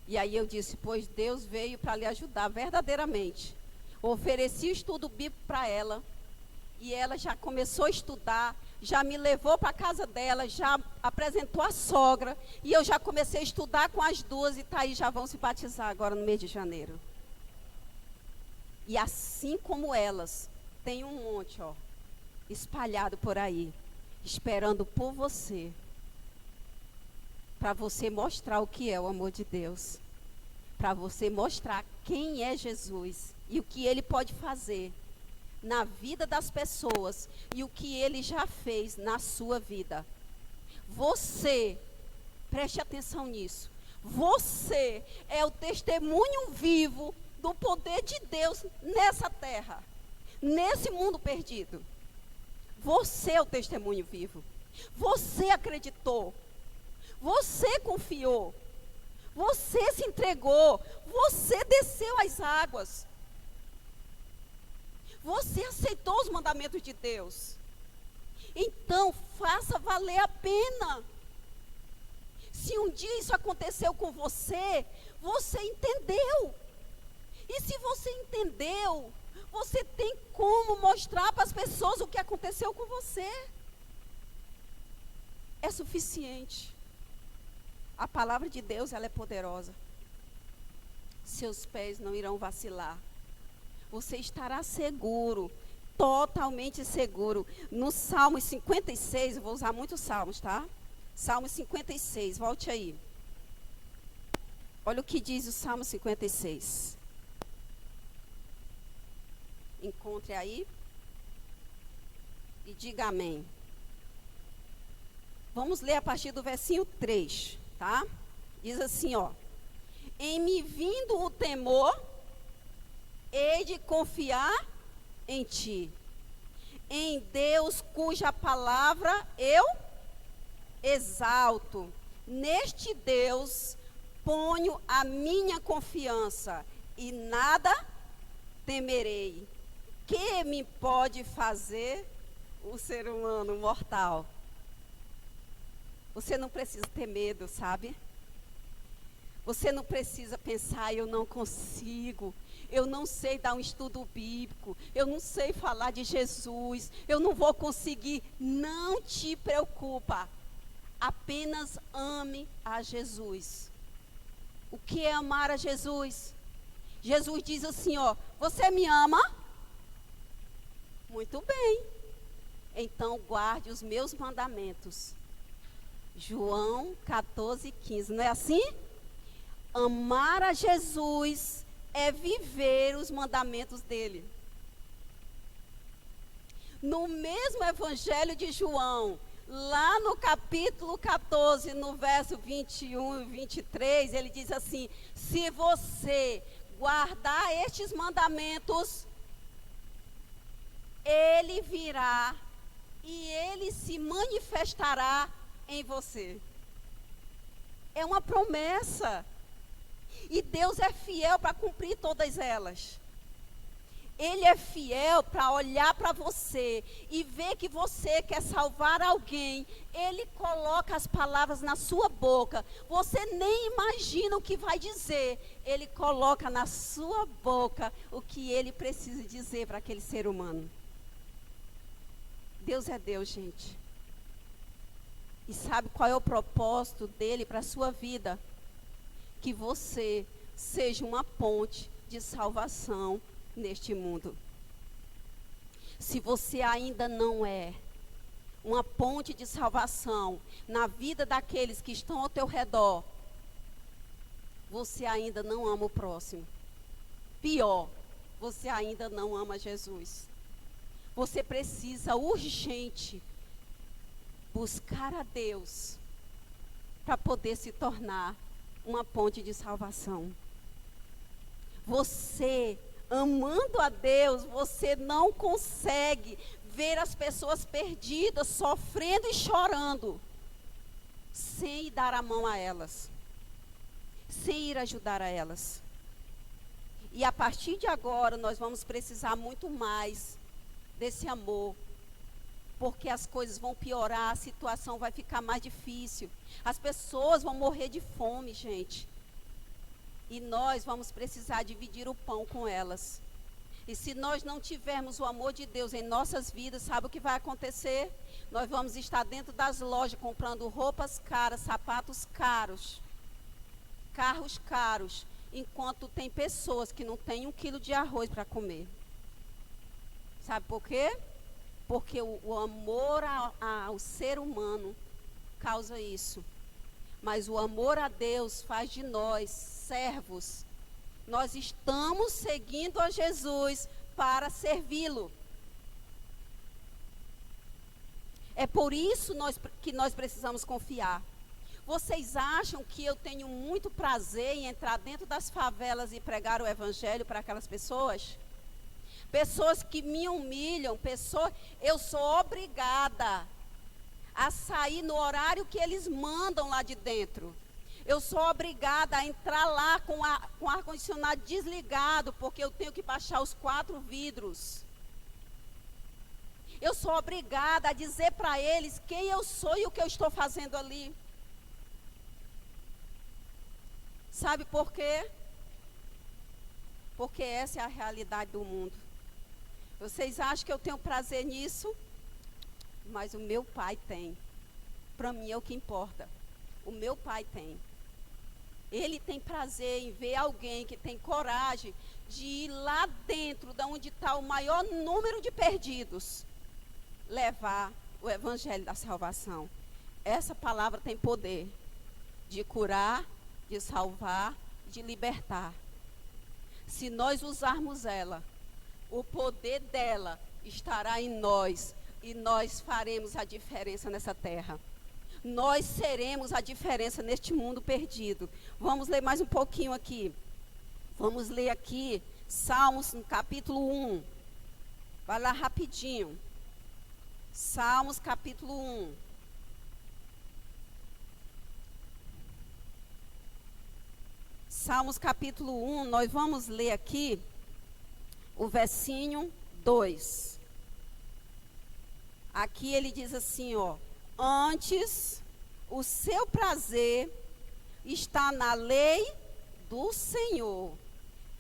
E aí eu disse: pois Deus veio para lhe ajudar verdadeiramente. Ofereci o estudo bíblico para ela. E ela já começou a estudar, já me levou para a casa dela, já apresentou a sogra. E eu já comecei a estudar com as duas. E tá aí, já vão se batizar agora no mês de janeiro. E assim como elas, tem um monte, ó, espalhado por aí, esperando por você. Para você mostrar o que é o amor de Deus. Para você mostrar quem é Jesus. E o que Ele pode fazer na vida das pessoas. E o que Ele já fez na sua vida. Você, preste atenção nisso. Você é o testemunho vivo do poder de Deus nessa terra. Nesse mundo perdido. Você é o testemunho vivo. Você acreditou. Você confiou. Você se entregou. Você desceu as águas. Você aceitou os mandamentos de Deus. Então, faça valer a pena. Se um dia isso aconteceu com você, você entendeu. E se você entendeu, você tem como mostrar para as pessoas o que aconteceu com você. É suficiente. A palavra de Deus, ela é poderosa. Seus pés não irão vacilar. Você estará seguro totalmente seguro. No Salmo 56, eu vou usar muitos salmos, tá? Salmo 56, volte aí. Olha o que diz o Salmo 56. Encontre aí e diga amém. Vamos ler a partir do versinho 3, tá? Diz assim, ó: em me vindo o temor, hei de confiar em ti, em Deus cuja palavra eu exalto. Neste Deus ponho a minha confiança e nada temerei. Que me pode fazer o ser humano mortal? Você não precisa ter medo, sabe? Você não precisa pensar, eu não consigo, eu não sei dar um estudo bíblico, eu não sei falar de Jesus, eu não vou conseguir. Não te preocupa, apenas ame a Jesus. O que é amar a Jesus? Jesus diz assim, ó: você me ama? Muito bem, então guarde os meus mandamentos. João 14:15, não é assim? Amar a Jesus é viver os mandamentos dele. No mesmo Evangelho de João, lá no capítulo 14, no verso 21 e 23, ele diz assim: se você guardar estes mandamentos, ele virá e ele se manifestará em você. É uma promessa. E Deus é fiel para cumprir todas elas. Ele é fiel para olhar para você e ver que você quer salvar alguém. Ele coloca as palavras na sua boca. Você nem imagina o que vai dizer. Ele coloca na sua boca o que ele precisa dizer para aquele ser humano. Deus é Deus, gente. E sabe qual é o propósito dele para a sua vida? Que você seja uma ponte de salvação neste mundo. Se você ainda não é uma ponte de salvação na vida daqueles que estão ao teu redor, você ainda não ama o próximo. Pior, você ainda não ama Jesus. Você precisa urgente buscar a Deus para poder se tornar uma ponte de salvação. Você, amando a Deus, você não consegue ver as pessoas perdidas, sofrendo e chorando, sem ir dar a mão a elas, sem ir ajudar a elas. E a partir de agora, nós vamos precisar muito mais desse amor, porque as coisas vão piorar, a situação vai ficar mais difícil. As pessoas vão morrer de fome, gente. E nós vamos precisar dividir o pão com elas. E se nós não tivermos o amor de Deus em nossas vidas, sabe o que vai acontecer? Nós vamos estar dentro das lojas comprando roupas caras, sapatos caros, carros caros, enquanto tem pessoas que não têm 1 quilo de arroz para comer. Sabe por quê? Porque o amor ao ser humano causa isso. Mas o amor a Deus faz de nós servos. Nós estamos seguindo a Jesus para servi-lo. É por isso que nós precisamos confiar. Vocês acham que eu tenho muito prazer em entrar dentro das favelas e pregar o evangelho para aquelas pessoas? Pessoas que me humilham, eu sou obrigada a sair no horário que eles mandam lá de dentro. Eu sou obrigada a entrar lá com o ar-condicionado desligado, porque eu tenho que baixar os 4 vidros. Eu sou obrigada a dizer para eles quem eu sou e o que eu estou fazendo ali. Sabe por quê? Porque essa é a realidade do mundo. Vocês acham que eu tenho prazer nisso? Mas o meu pai tem. Para mim é o que importa. O meu pai tem. Ele tem prazer em ver alguém que tem coragem de ir lá dentro, da onde está o maior número de perdidos, levar o evangelho da salvação. Essa palavra tem poder de curar, de salvar, de libertar. Se nós usarmos ela, o poder dela estará em nós e nós faremos a diferença nessa terra. Nós seremos a diferença neste mundo perdido. Vamos ler mais um pouquinho aqui. Vamos ler aqui Salmos no capítulo 1. Vai lá rapidinho. Salmos capítulo 1. Salmos capítulo 1, nós vamos ler aqui o versinho 2. Aqui ele diz assim, ó: antes o seu prazer está na lei do Senhor,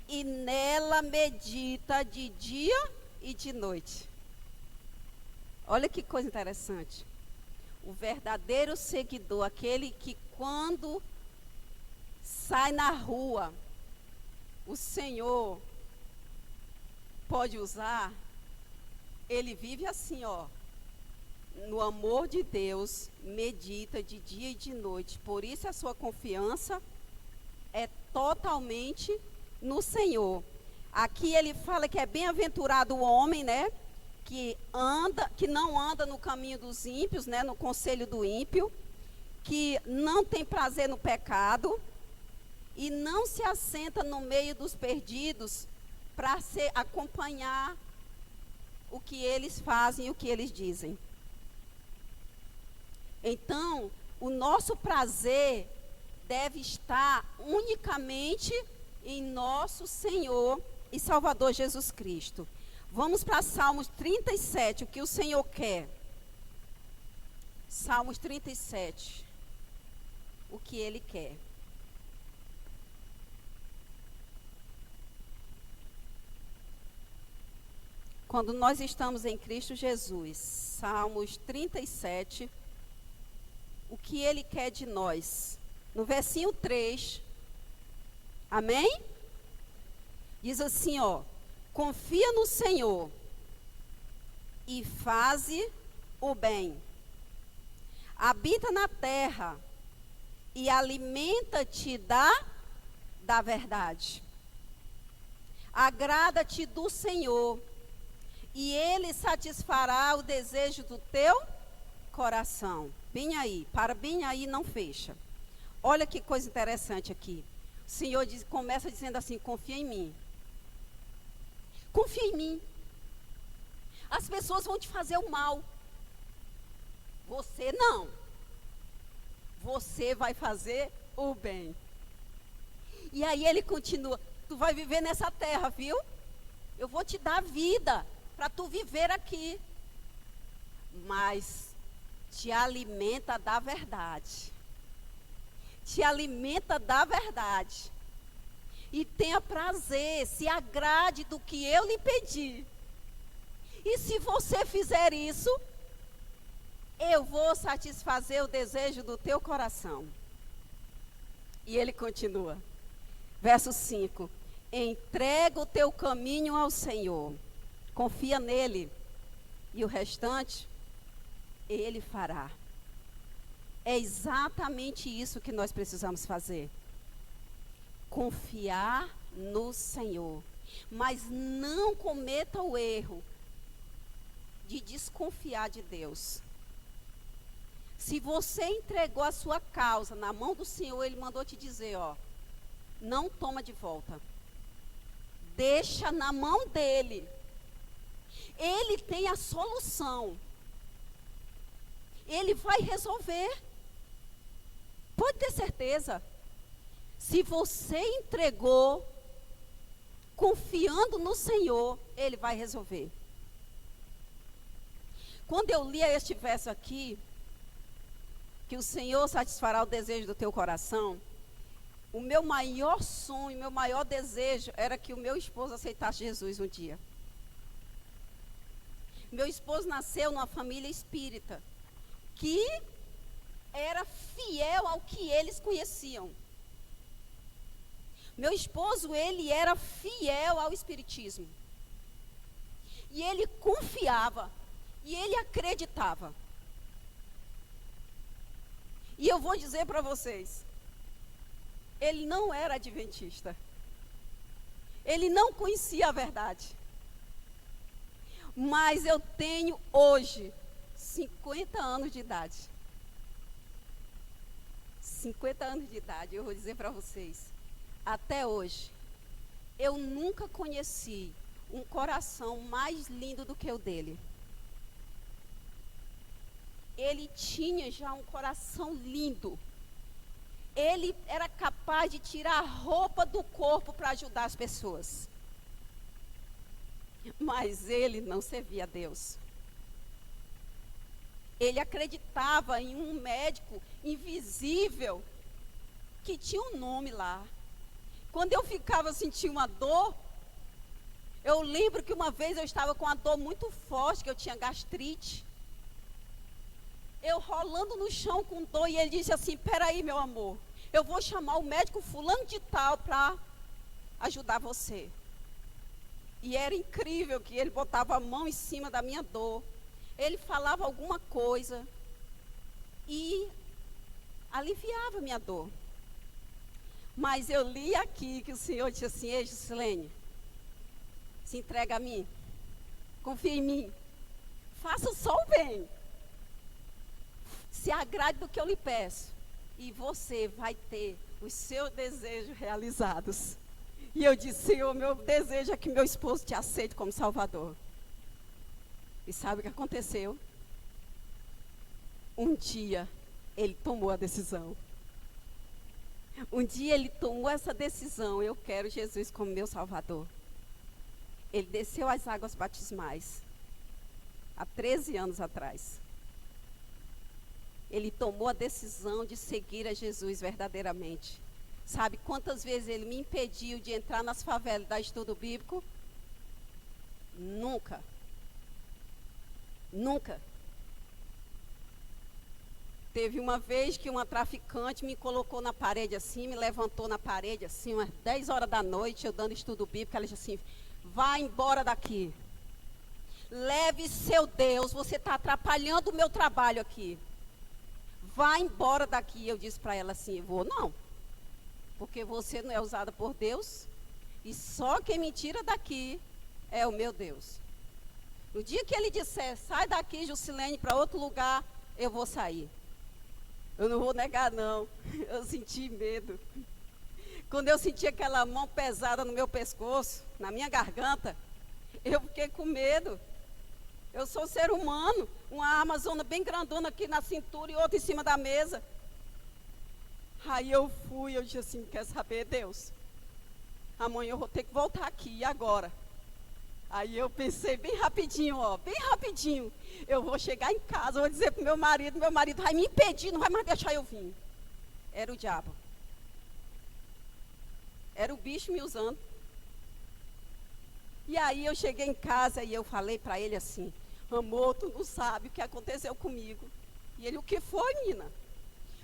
e nela medita de dia e de noite. Olha que coisa interessante. O verdadeiro seguidor, aquele que quando sai na rua, o Senhor pode usar, ele vive assim, ó, no amor de Deus, medita de dia e de noite. Por isso a sua confiança é totalmente no Senhor. Aqui ele fala que é bem-aventurado o homem, né, que não anda no caminho dos ímpios, né, no conselho do ímpio, que não tem prazer no pecado e não se assenta no meio dos perdidos para acompanhar o que eles fazem e o que eles dizem. Então, o nosso prazer deve estar unicamente em nosso Senhor e Salvador Jesus Cristo. Vamos para Salmos 37, o que o Senhor quer. Salmos 37, o que Ele quer. Quando nós estamos em Cristo Jesus, Salmos 37, o que Ele quer de nós. No versinho 3, amém? Diz assim, ó: confia no Senhor e faze o bem. Habita na terra e alimenta-te da verdade. Agrada-te do Senhor e Ele satisfará o desejo do teu coração. Bem aí, para bem aí, não fecha. Olha que coisa interessante aqui. O Senhor começa dizendo assim: confia em mim. Confia em mim. As pessoas vão te fazer o mal. Você não. Você vai fazer o bem. E aí ele continua: tu vai viver nessa terra, viu? Eu vou te dar vida para tu viver aqui. Mas te alimenta da verdade. Te alimenta da verdade. E tenha prazer, se agrade do que eu lhe pedi. E se você fizer isso, eu vou satisfazer o desejo do teu coração. E ele continua. Verso 5. Entrega o teu caminho ao Senhor. Confia nele. E o restante, Ele fará. É exatamente isso que nós precisamos fazer. Confiar no Senhor. Mas não cometa o erro de desconfiar de Deus. Se você entregou a sua causa na mão do Senhor, Ele mandou te dizer, ó, não toma de volta. Deixa na mão dEle. Ele tem a solução. Ele vai resolver. Pode ter certeza. Se você entregou, confiando no Senhor, Ele vai resolver. Quando eu lia este verso aqui, que o Senhor satisfará o desejo do teu coração, o meu maior sonho, meu maior desejo era que o meu esposo aceitasse Jesus um dia. Meu esposo nasceu numa família espírita, que era fiel ao que eles conheciam. Meu esposo, ele era fiel ao espiritismo. E ele confiava. E ele acreditava. E eu vou dizer para vocês, ele não era adventista. Ele não conhecia a verdade. Mas eu tenho hoje 50 anos de idade. 50 anos de idade, eu vou dizer para vocês. Até hoje, eu nunca conheci um coração mais lindo do que o dele. Ele tinha já um coração lindo. Ele era capaz de tirar a roupa do corpo para ajudar as pessoas. Mas ele não servia a Deus. Ele acreditava em um médico invisível que tinha um nome lá. Quando eu ficava sentindo uma dor, eu lembro que uma vez eu estava com uma dor muito forte, que eu tinha gastrite. Eu rolando no chão com dor, e ele disse assim: peraí, meu amor, eu vou chamar o médico fulano de tal para ajudar você. E era incrível que ele botava a mão em cima da minha dor. Ele falava alguma coisa e aliviava a minha dor. Mas eu li aqui que o Senhor disse assim: ei, Juscelene, se entrega a mim, confia em mim, faça só o bem, se agrade do que eu lhe peço, e você vai ter os seus desejos realizados. E eu disse: Senhor, meu desejo é que meu esposo te aceite como Salvador. E sabe o que aconteceu? Um dia ele tomou a decisão. Um dia ele tomou essa decisão: eu quero Jesus como meu Salvador. Ele desceu as águas batismais há 13 anos atrás. Ele tomou a decisão de seguir a Jesus verdadeiramente. Sabe quantas vezes ele me impediu de entrar nas favelas e dar estudo bíblico? Nunca. Nunca. Teve uma vez que uma traficante me colocou na parede assim, me levantou na parede assim, umas 10 horas da noite, eu dando estudo bíblico. Ela disse assim: vá embora daqui. Leve seu Deus, você está atrapalhando o meu trabalho aqui. Vá embora daqui. Eu disse para ela assim: vou não. Porque você não é usada por Deus. E só quem me tira daqui é o meu Deus. No dia que ele disser: sai daqui, Juscelene, para outro lugar, eu vou sair. Eu não vou negar, não. Eu senti medo. Quando eu senti aquela mão pesada no meu pescoço, na minha garganta, eu fiquei com medo. Eu sou ser humano, uma amazona bem grandona aqui na cintura e outra em cima da mesa. Aí eu fui, eu disse assim: quer saber, Deus? Amanhã eu vou ter que voltar aqui, e agora? Aí eu pensei bem rapidinho, bem rapidinho. Eu vou chegar em casa, vou dizer para o meu marido vai me impedir, não vai mais deixar eu vir. Era o diabo. Era o bicho me usando. E aí eu cheguei em casa e eu falei para ele assim: amor, tu não sabe o que aconteceu comigo. E ele: o que foi, menina?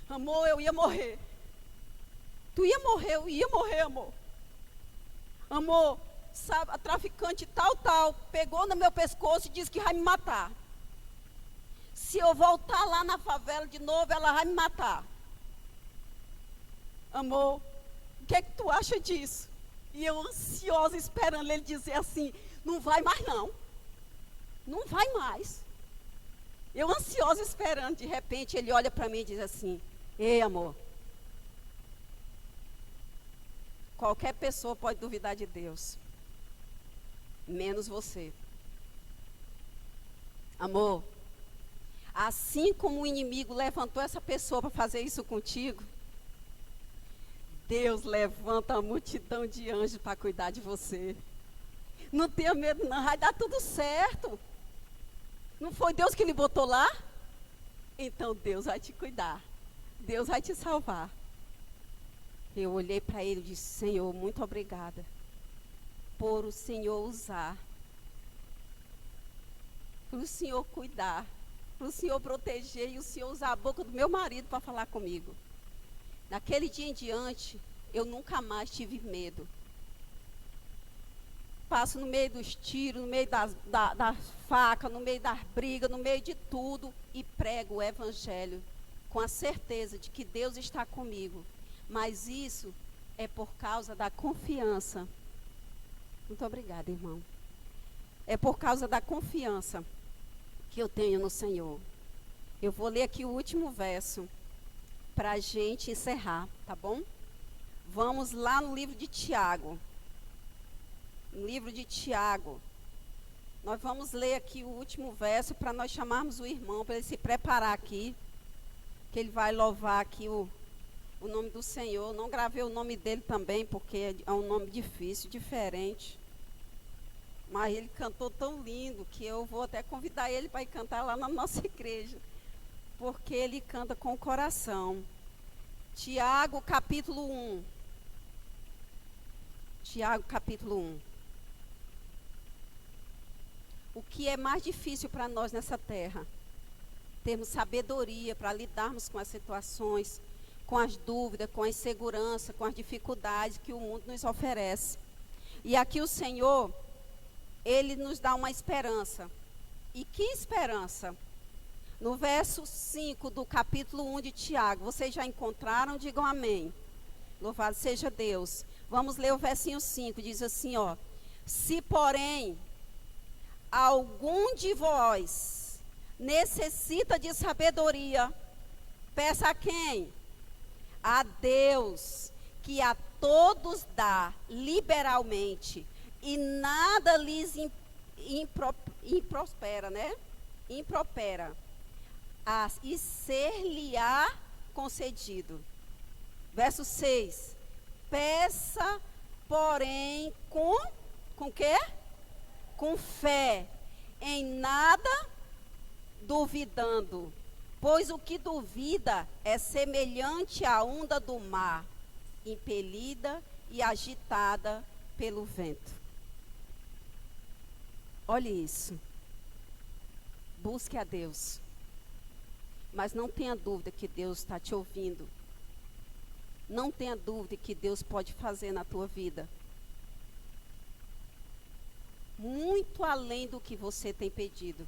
Amor, eu ia morrer. Tu ia morrer, eu ia morrer, amor. Amor, sabe, a traficante tal, pegou no meu pescoço e disse que vai me matar. Se eu voltar lá na favela de novo, ela vai me matar. Amor, o que é que tu acha disso? E eu ansiosa, esperando ele dizer assim: não vai mais não. Não vai mais. Eu ansiosa esperando, de repente ele olha para mim e diz assim: ei, amor, qualquer pessoa pode duvidar de Deus, menos você. Amor, assim como o inimigo levantou essa pessoa para fazer isso contigo, Deus levanta uma multidão de anjos para cuidar de você. Não tenha medo não, vai dar tudo certo. Não foi Deus que lhe botou lá? Então Deus vai te cuidar. Deus vai te salvar. Eu olhei para ele e disse: Senhor, muito obrigada por o Senhor usar, por o Senhor cuidar, por o Senhor proteger e o Senhor usar a boca do meu marido para falar comigo. Naquele dia em diante, eu nunca mais tive medo. Passo no meio dos tiros, no meio das facas, no meio das brigas, no meio de tudo e prego o evangelho com a certeza de que Deus está comigo. Mas isso é por causa da confiança. Muito obrigada, irmão. É por causa da confiança que eu tenho no Senhor. Eu vou ler aqui o último verso para a gente encerrar, tá bom? Vamos lá no livro de Tiago. No livro de Tiago, nós vamos ler aqui o último verso para nós chamarmos o irmão, para ele se preparar aqui, que ele vai louvar aqui o nome do Senhor. Não gravei o nome dele também, porque é um nome difícil, diferente. Mas ele cantou tão lindo que eu vou até convidar ele para ir cantar lá na nossa igreja, porque ele canta com o coração. Tiago, capítulo 1. Tiago, capítulo 1. O que é mais difícil para nós nessa terra? Termos sabedoria para lidarmos com as situações, com as dúvidas, com a insegurança, com as dificuldades que o mundo nos oferece. E aqui o Senhor, Ele nos dá uma esperança. E que esperança? No verso 5 do capítulo 1 de Tiago, vocês já encontraram? Digam amém. Louvado seja Deus. Vamos ler o versinho 5, diz assim, ó. Se, porém, algum de vós necessita de sabedoria, peça a quem? A Deus, que a todos dá liberalmente, e nada lhes improspera, né? Impropera, e ser-lhe-á concedido. Verso 6. Peça, porém, com quê? Com fé, em nada duvidando, pois o que duvida é semelhante à onda do mar, impelida e agitada pelo vento. Olhe isso. Busque a Deus, mas não tenha dúvida que Deus está te ouvindo. Não tenha dúvida que Deus pode fazer na tua vida muito além do que você tem pedido.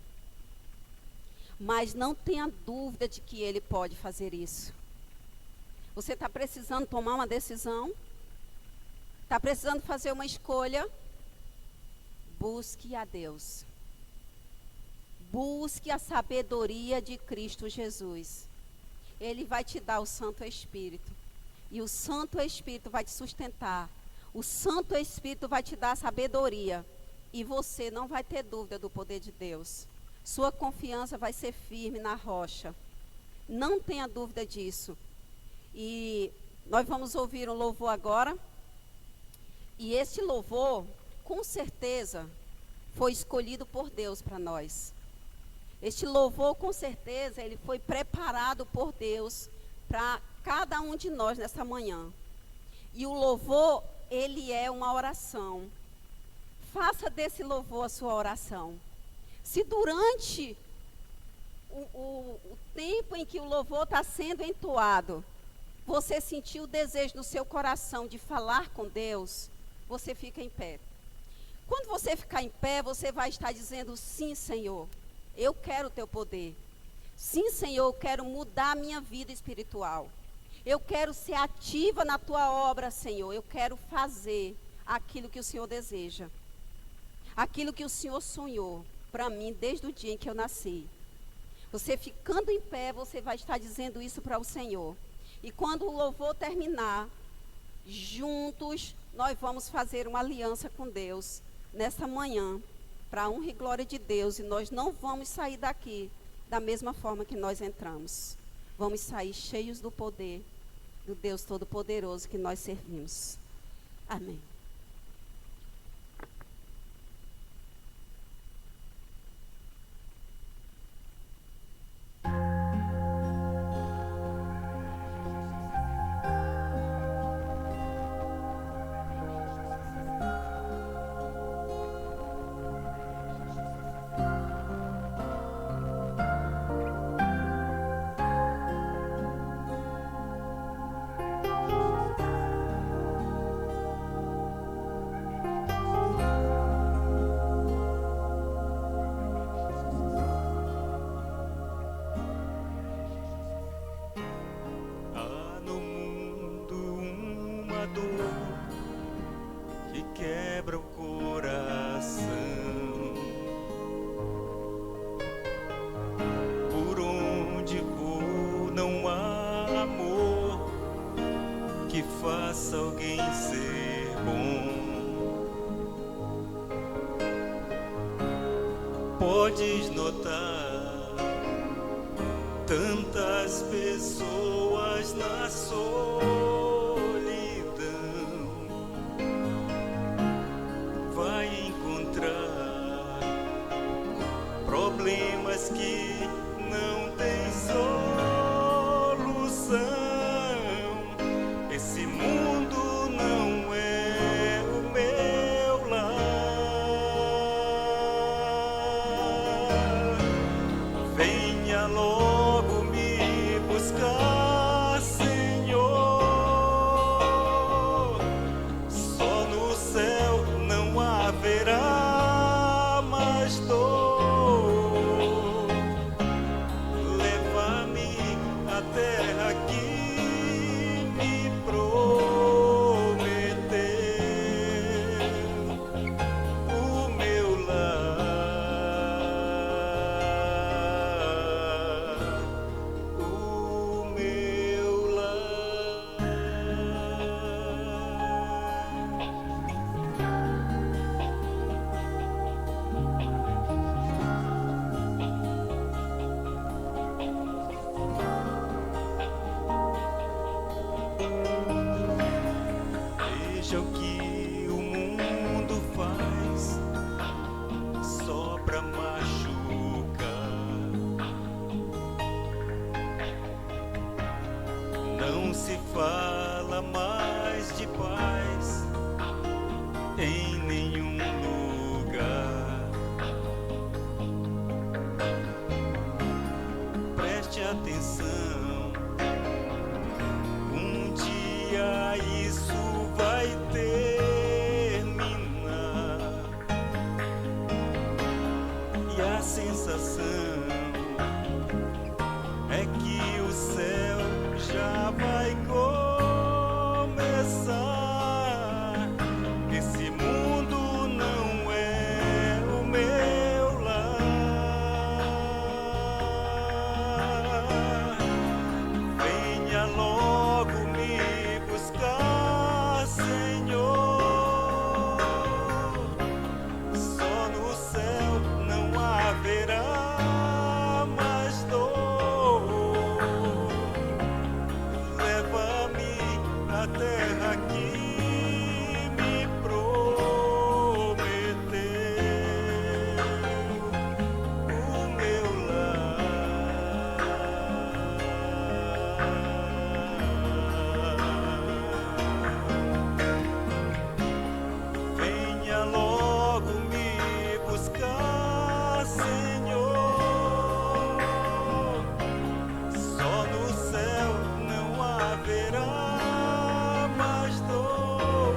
Mas não tenha dúvida de que Ele pode fazer isso. Você está precisando tomar uma decisão? Está precisando fazer uma escolha? Busque a Deus. Busque a sabedoria de Cristo Jesus. Ele vai te dar o Santo Espírito. E o Santo Espírito vai te sustentar. O Santo Espírito vai te dar sabedoria. E você não vai ter dúvida do poder de Deus. Sua confiança vai ser firme na rocha. Não tenha dúvida disso. E nós vamos ouvir um louvor agora. E este louvor, com certeza, foi escolhido por Deus para nós. Este louvor, com certeza, ele foi preparado por Deus para cada um de nós nessa manhã. E o louvor, ele é uma oração. Faça desse louvor a sua oração. Se durante o tempo em que o louvor está sendo entoado, você sentiu o desejo no seu coração de falar com Deus, você fica em pé. Quando você ficar em pé, você vai estar dizendo: sim, Senhor, eu quero o teu poder. Sim, Senhor, eu quero mudar a minha vida espiritual. Eu quero ser ativa na tua obra, Senhor. Eu quero fazer aquilo que o Senhor deseja. Aquilo que o Senhor sonhou para mim desde o dia em que eu nasci. Você ficando em pé, você vai estar dizendo isso para o Senhor. E quando o louvor terminar, juntos nós vamos fazer uma aliança com Deus nessa manhã, para a honra e glória de Deus. E nós não vamos sair daqui da mesma forma que nós entramos. Vamos sair cheios do poder do Deus Todo-Poderoso que nós servimos. Amém. Podes notar tantas pessoas na solidão. Vai encontrar problemas que não têm solução. Esse mundo não é o meu lar. Venha logo me buscar, Senhor. Só no céu não haverá mais dor. Leva-me à terra que me prometeu, o meu lar, o meu lar. Veja o que o mundo faz só pra machucar. Não se fala mais de paz em nenhum lugar. Preste atenção, um dia isso vai terminar. E a sensação é que o céu já vai começar. Esse mundo não é o meu lar. Venha logo me buscar, Senhor. Só no céu não haverá mais dor. Leva-me à terra que me prometeu, o meu lar. Venha logo me buscar, Senhor. Só no céu não haverá mais dor.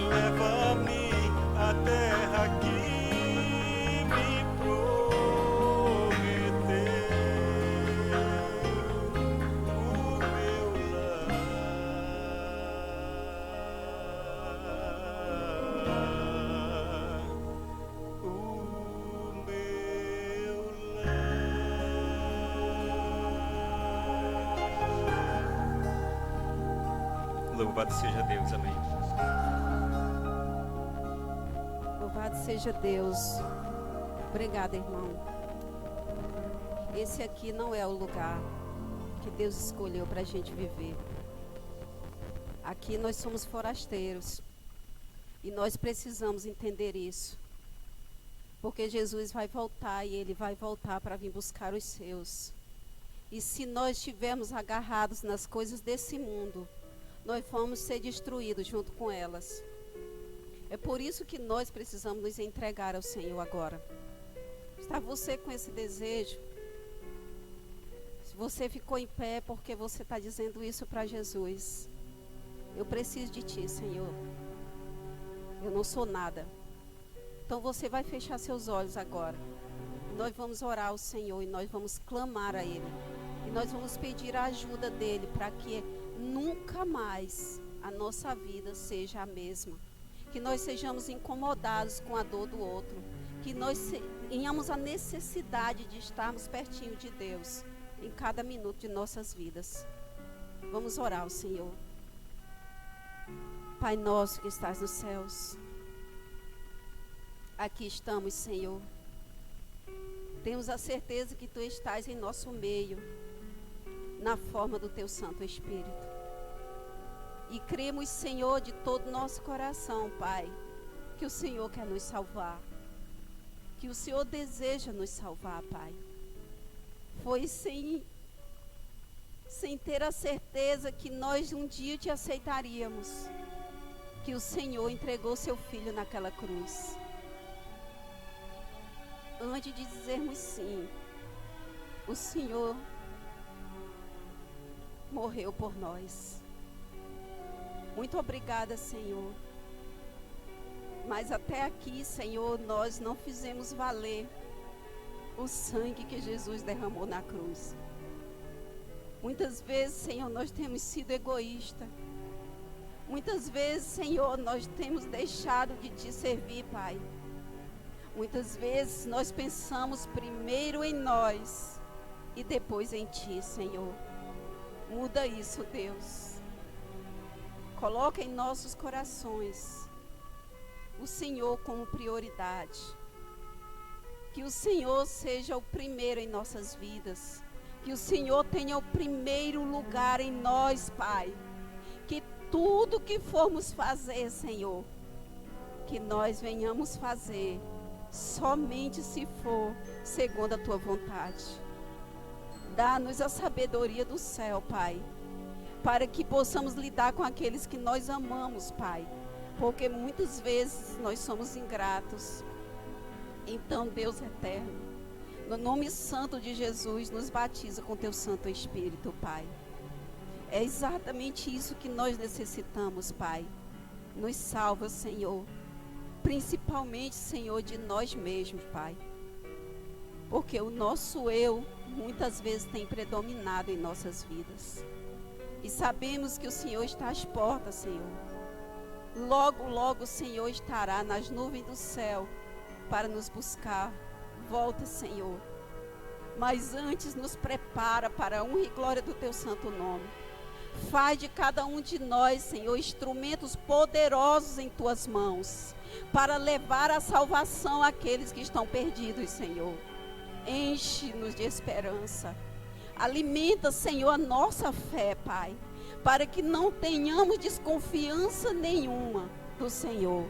Leva-me à terra que me prometeu, o meu lar, o meu lar. Louvado seja Deus, amém. Louvado seja Deus. Obrigada, irmão. Esse aqui não é o lugar que Deus escolheu para a gente viver. Aqui nós somos forasteiros. E nós precisamos entender isso. Porque Jesus vai voltar e Ele vai voltar para vir buscar os seus. E se nós estivermos agarrados nas coisas desse mundo, nós vamos ser destruídos junto com elas. É por isso que nós precisamos nos entregar ao Senhor agora. Está você com esse desejo? Se você ficou em pé, porque você está dizendo isso para Jesus. Eu preciso de Ti, Senhor. Eu não sou nada. Então você vai fechar seus olhos agora. Nós vamos orar ao Senhor e nós vamos clamar a Ele. E nós vamos pedir a ajuda dEle para que nunca mais a nossa vida seja a mesma. Que nós sejamos incomodados com a dor do outro. Que nós tenhamos a necessidade de estarmos pertinho de Deus em cada minuto de nossas vidas. Vamos orar ao Senhor. Pai nosso que estás nos céus, Aqui estamos, Senhor. Temos a certeza que Tu estás em nosso meio, na forma do Teu Santo Espírito. E cremos, Senhor, de todo o nosso coração, Pai, que o Senhor quer nos salvar, que o Senhor deseja nos salvar, Pai. Foi sem ter a certeza que nós um dia Te aceitaríamos, que o Senhor entregou Seu Filho naquela cruz. Antes de dizermos sim, o Senhor morreu por nós. Muito obrigada, Senhor. Mas até aqui, Senhor, nós não fizemos valer o sangue que Jesus derramou na cruz. Muitas vezes, Senhor, nós temos sido egoístas. Muitas vezes, Senhor, nós temos deixado de Te servir, Pai. Muitas vezes nós pensamos primeiro em nós e depois em Ti, Senhor. Muda isso, Deus. Coloca em nossos corações o Senhor como prioridade. Que o Senhor seja o primeiro em nossas vidas. Que o Senhor tenha o primeiro lugar em nós, Pai. Que tudo que formos fazer, Senhor, que nós venhamos fazer somente se for segundo a Tua vontade. Dá-nos a sabedoria do céu, Pai, para que possamos lidar com aqueles que nós amamos, Pai, porque muitas vezes nós somos ingratos. Então, Deus eterno, no nome santo de Jesus, nos batiza com Teu Santo Espírito, Pai. É exatamente isso que nós necessitamos, Pai. Nos salva, Senhor. Principalmente, Senhor, de nós mesmos, Pai. Porque o nosso eu, muitas vezes, tem predominado em nossas vidas. E sabemos que o Senhor está às portas, Senhor. Logo, logo o Senhor estará nas nuvens do céu para nos buscar. Volta, Senhor. Mas antes nos prepara para a honra e glória do Teu santo nome. Faz de cada um de nós, Senhor, instrumentos poderosos em Tuas mãos, para levar a salvação àqueles que estão perdidos, Senhor. Enche-nos de esperança. Alimenta, Senhor, a nossa fé, Pai, para que não tenhamos desconfiança nenhuma do Senhor,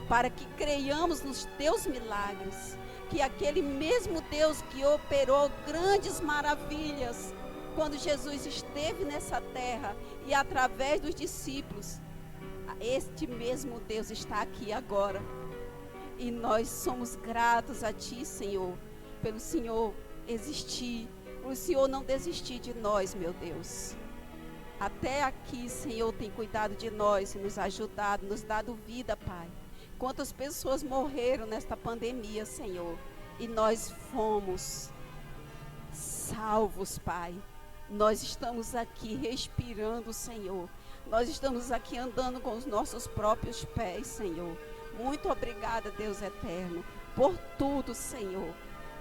para que creiamos nos Teus milagres, que aquele mesmo Deus que operou grandes maravilhas quando Jesus esteve nessa terra e através dos discípulos, este mesmo Deus está aqui agora. E nós somos gratos a Ti, Senhor, pelo Senhor existir, pelo Senhor não desistir de nós, meu Deus. Até aqui, Senhor, tem cuidado de nós e nos ajudado, nos dado vida, Pai. Quantas pessoas morreram nesta pandemia, Senhor, e nós fomos salvos, Pai. Nós estamos aqui respirando, Senhor. Nós estamos aqui andando com os nossos próprios pés, Senhor. Muito obrigada, Deus eterno, por tudo, Senhor.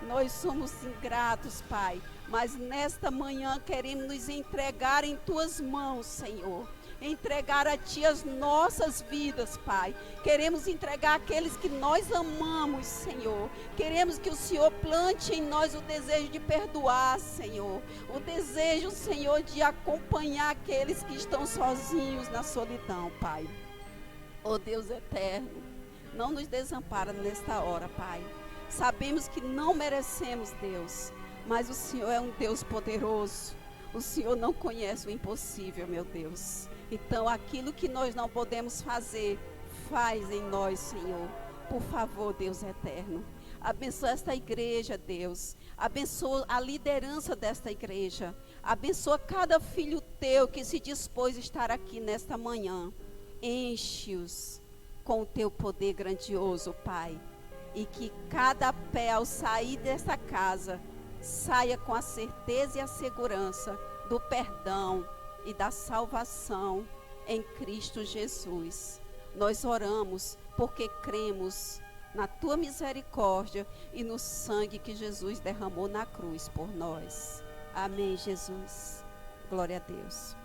Nós somos ingratos, Pai, mas nesta manhã queremos nos entregar em Tuas mãos, Senhor. Entregar a Ti as nossas vidas, Pai. Queremos entregar aqueles que nós amamos, Senhor. Queremos que o Senhor plante em nós o desejo de perdoar, Senhor. O desejo, Senhor, de acompanhar aqueles que estão sozinhos na solidão, Pai. Oh Deus eterno, não nos desampara nesta hora, Pai. Sabemos que não merecemos, Deus, mas o Senhor é um Deus poderoso. O Senhor não conhece o impossível, meu Deus. Então, aquilo que nós não podemos fazer, faz em nós, Senhor. Por favor, Deus eterno. Abençoa esta igreja, Deus. Abençoa a liderança desta igreja. Abençoa cada filho Teu que se dispôs a estar aqui nesta manhã. Enche-os com o Teu poder grandioso, Pai. E que cada pé ao sair desta casa, saia com a certeza e a segurança do perdão e da salvação em Cristo Jesus. Nós oramos porque cremos na Tua misericórdia e no sangue que Jesus derramou na cruz por nós. Amém, Jesus. Glória a Deus.